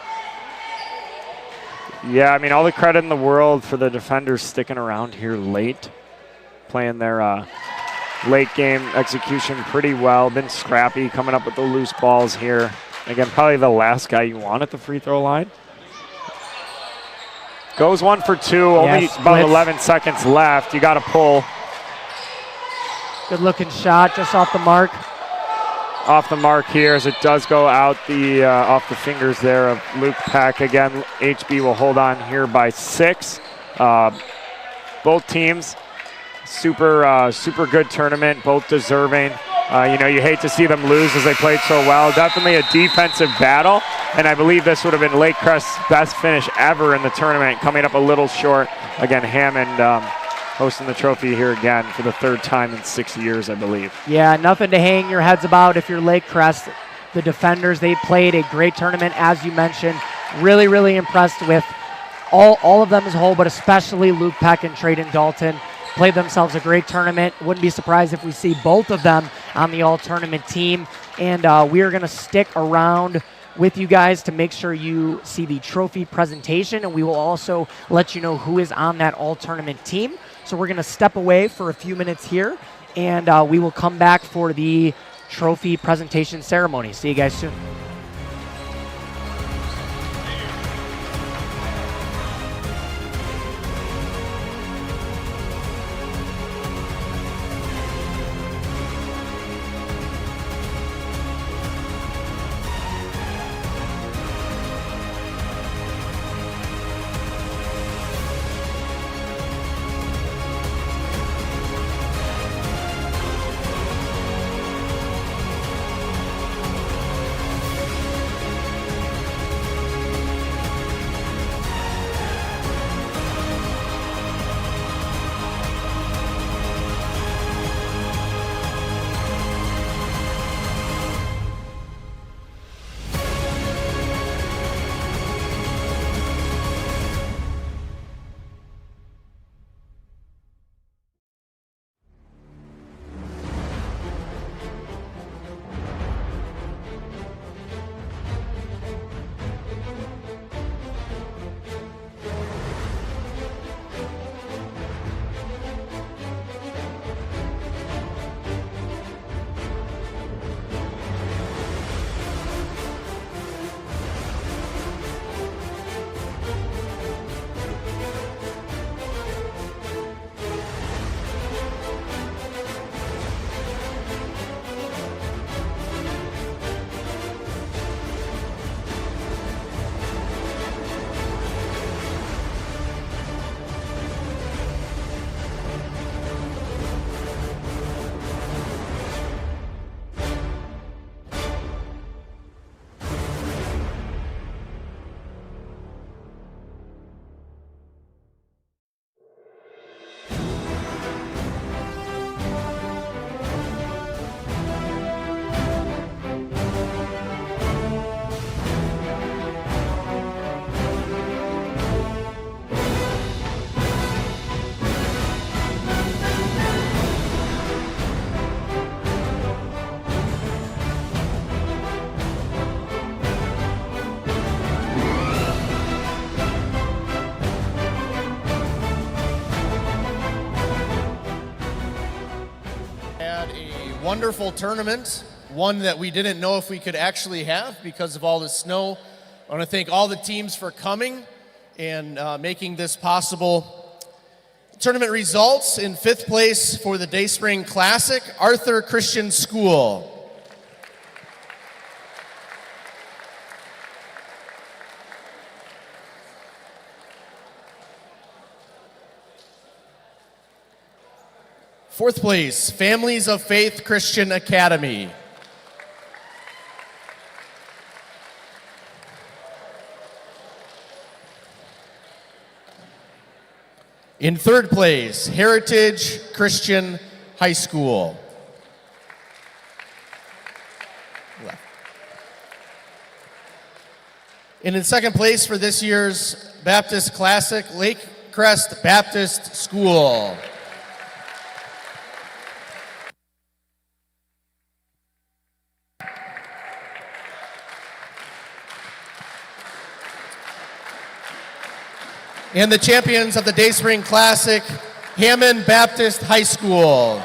Yeah, I mean, all the credit in the world for the defenders sticking around here late, playing their late game execution pretty well. Been scrappy, coming up with the loose balls here. Again, probably the last guy you want at the free throw line. Goes 1 for 2, only about 11 seconds left. You got to pull. Good looking shot, just off the mark. Off the mark here as it does go out the off the fingers there of Luke Peck. Again, HB will hold on here by 6. Both teams, super good tournament, both deserving. You hate to see them lose as they played so well. Definitely a defensive battle, and I believe this would have been Lakecrest's best finish ever in the tournament, coming up a little short. Again, Hammond hosting the trophy here again for the 3rd time in 6 years, I believe. Yeah, nothing to hang your heads about if you're Lakecrest. The defenders, they played a great tournament, as you mentioned. Really impressed with all of them as a whole, but especially Luke Peck and Traden Dalton. Played themselves a great tournament. Wouldn't be surprised if we see both of them on the all-tournament team. And we are going to stick around with you guys to make sure you see the trophy presentation, and we will also let you know who is on that all-tournament team. So we're going to step away for a few minutes here, and we will come back for the trophy presentation ceremony. See you guys soon. Wonderful tournament, one that we didn't know if we could actually have because of all the snow. I want to thank all the teams for coming and making this possible. Tournament results: in 5th place for the Dayspring Classic, Arthur Christian School. Fourth place, Families of Faith Christian Academy. In third place, Heritage Christian High School. And in second place for this year's Baptist Classic, Lakecrest Baptist School. And the champions of the Dayspring Classic, Hammond Baptist High School.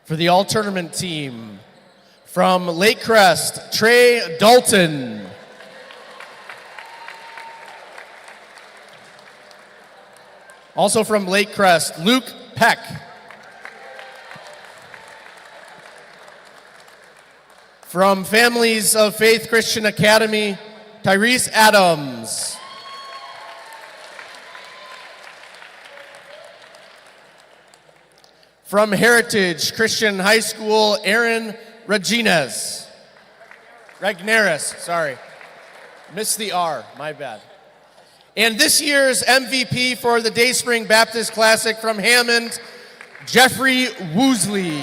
For the all-tournament team, from Lakecrest, Trey Dalton. Also from Lakecrest, Luke Peck. From Families of Faith Christian Academy, Tyrese Adams. From Heritage Christian High School, Aaron Regines. Regneris, sorry. Missed the R, my bad. And this year's MVP for the Dayspring Baptist Classic from Hammond, Jeffrey Woosley.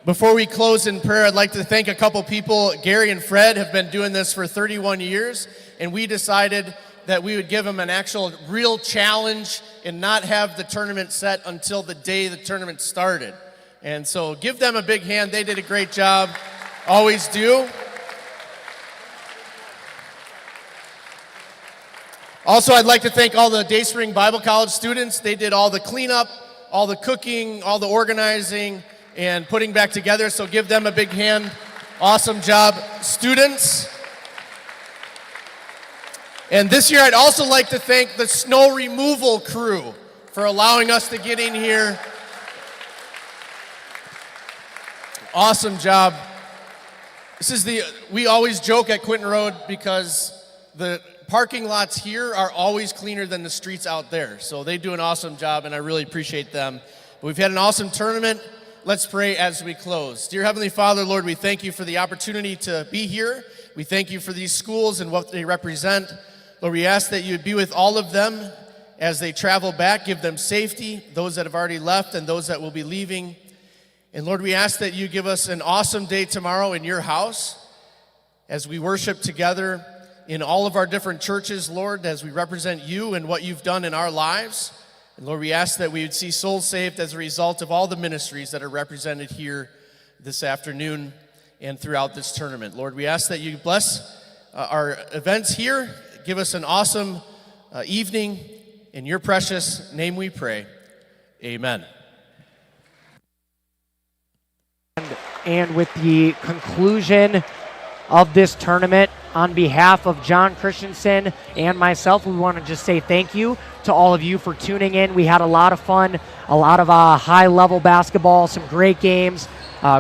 Before we close in prayer, I'd like to thank a couple people. Gary and Fred have been doing this for 31 years, and we decided that we would give them an actual real challenge and not have the tournament set until the day the tournament started. And so give them a big hand. They did a great job. Always do. Also, I'd like to thank all the Dayspring Bible College students. They did all the cleanup, all the cooking, all the organizing, and putting back together. So give them a big hand. Awesome job, students. And this year, I'd also like to thank the snow removal crew for allowing us to get in here. Awesome job. We always joke at Quinton Road because the parking lots here are always cleaner than the streets out there. So they do an awesome job, and I really appreciate them. But we've had an awesome tournament. Let's pray as we close. Dear Heavenly Father, Lord, we thank you for the opportunity to be here. We thank you for these schools and what they represent. Lord, we ask that you would be with all of them as they travel back. Give them safety, those that have already left and those that will be leaving. And Lord, we ask that you give us an awesome day tomorrow in your house as we worship together in all of our different churches, Lord, as we represent you and what you've done in our lives. And Lord, we ask that we would see souls saved as a result of all the ministries that are represented here this afternoon and throughout this tournament. Lord, we ask that you bless our events here. Give us an awesome evening. In your precious name we pray. Amen. And with the conclusion of this tournament, on behalf of John Christensen and myself, we want to just say thank you to all of you for tuning in. We had a lot of fun, a lot of high-level basketball, some great games,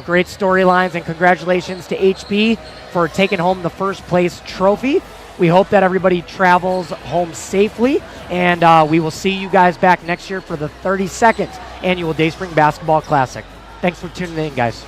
great storylines, and congratulations to HP for taking home the first place trophy. We hope that everybody travels home safely, and we will see you guys back next year for the 32nd annual Dayspring Basketball Classic. Thanks for tuning in, guys.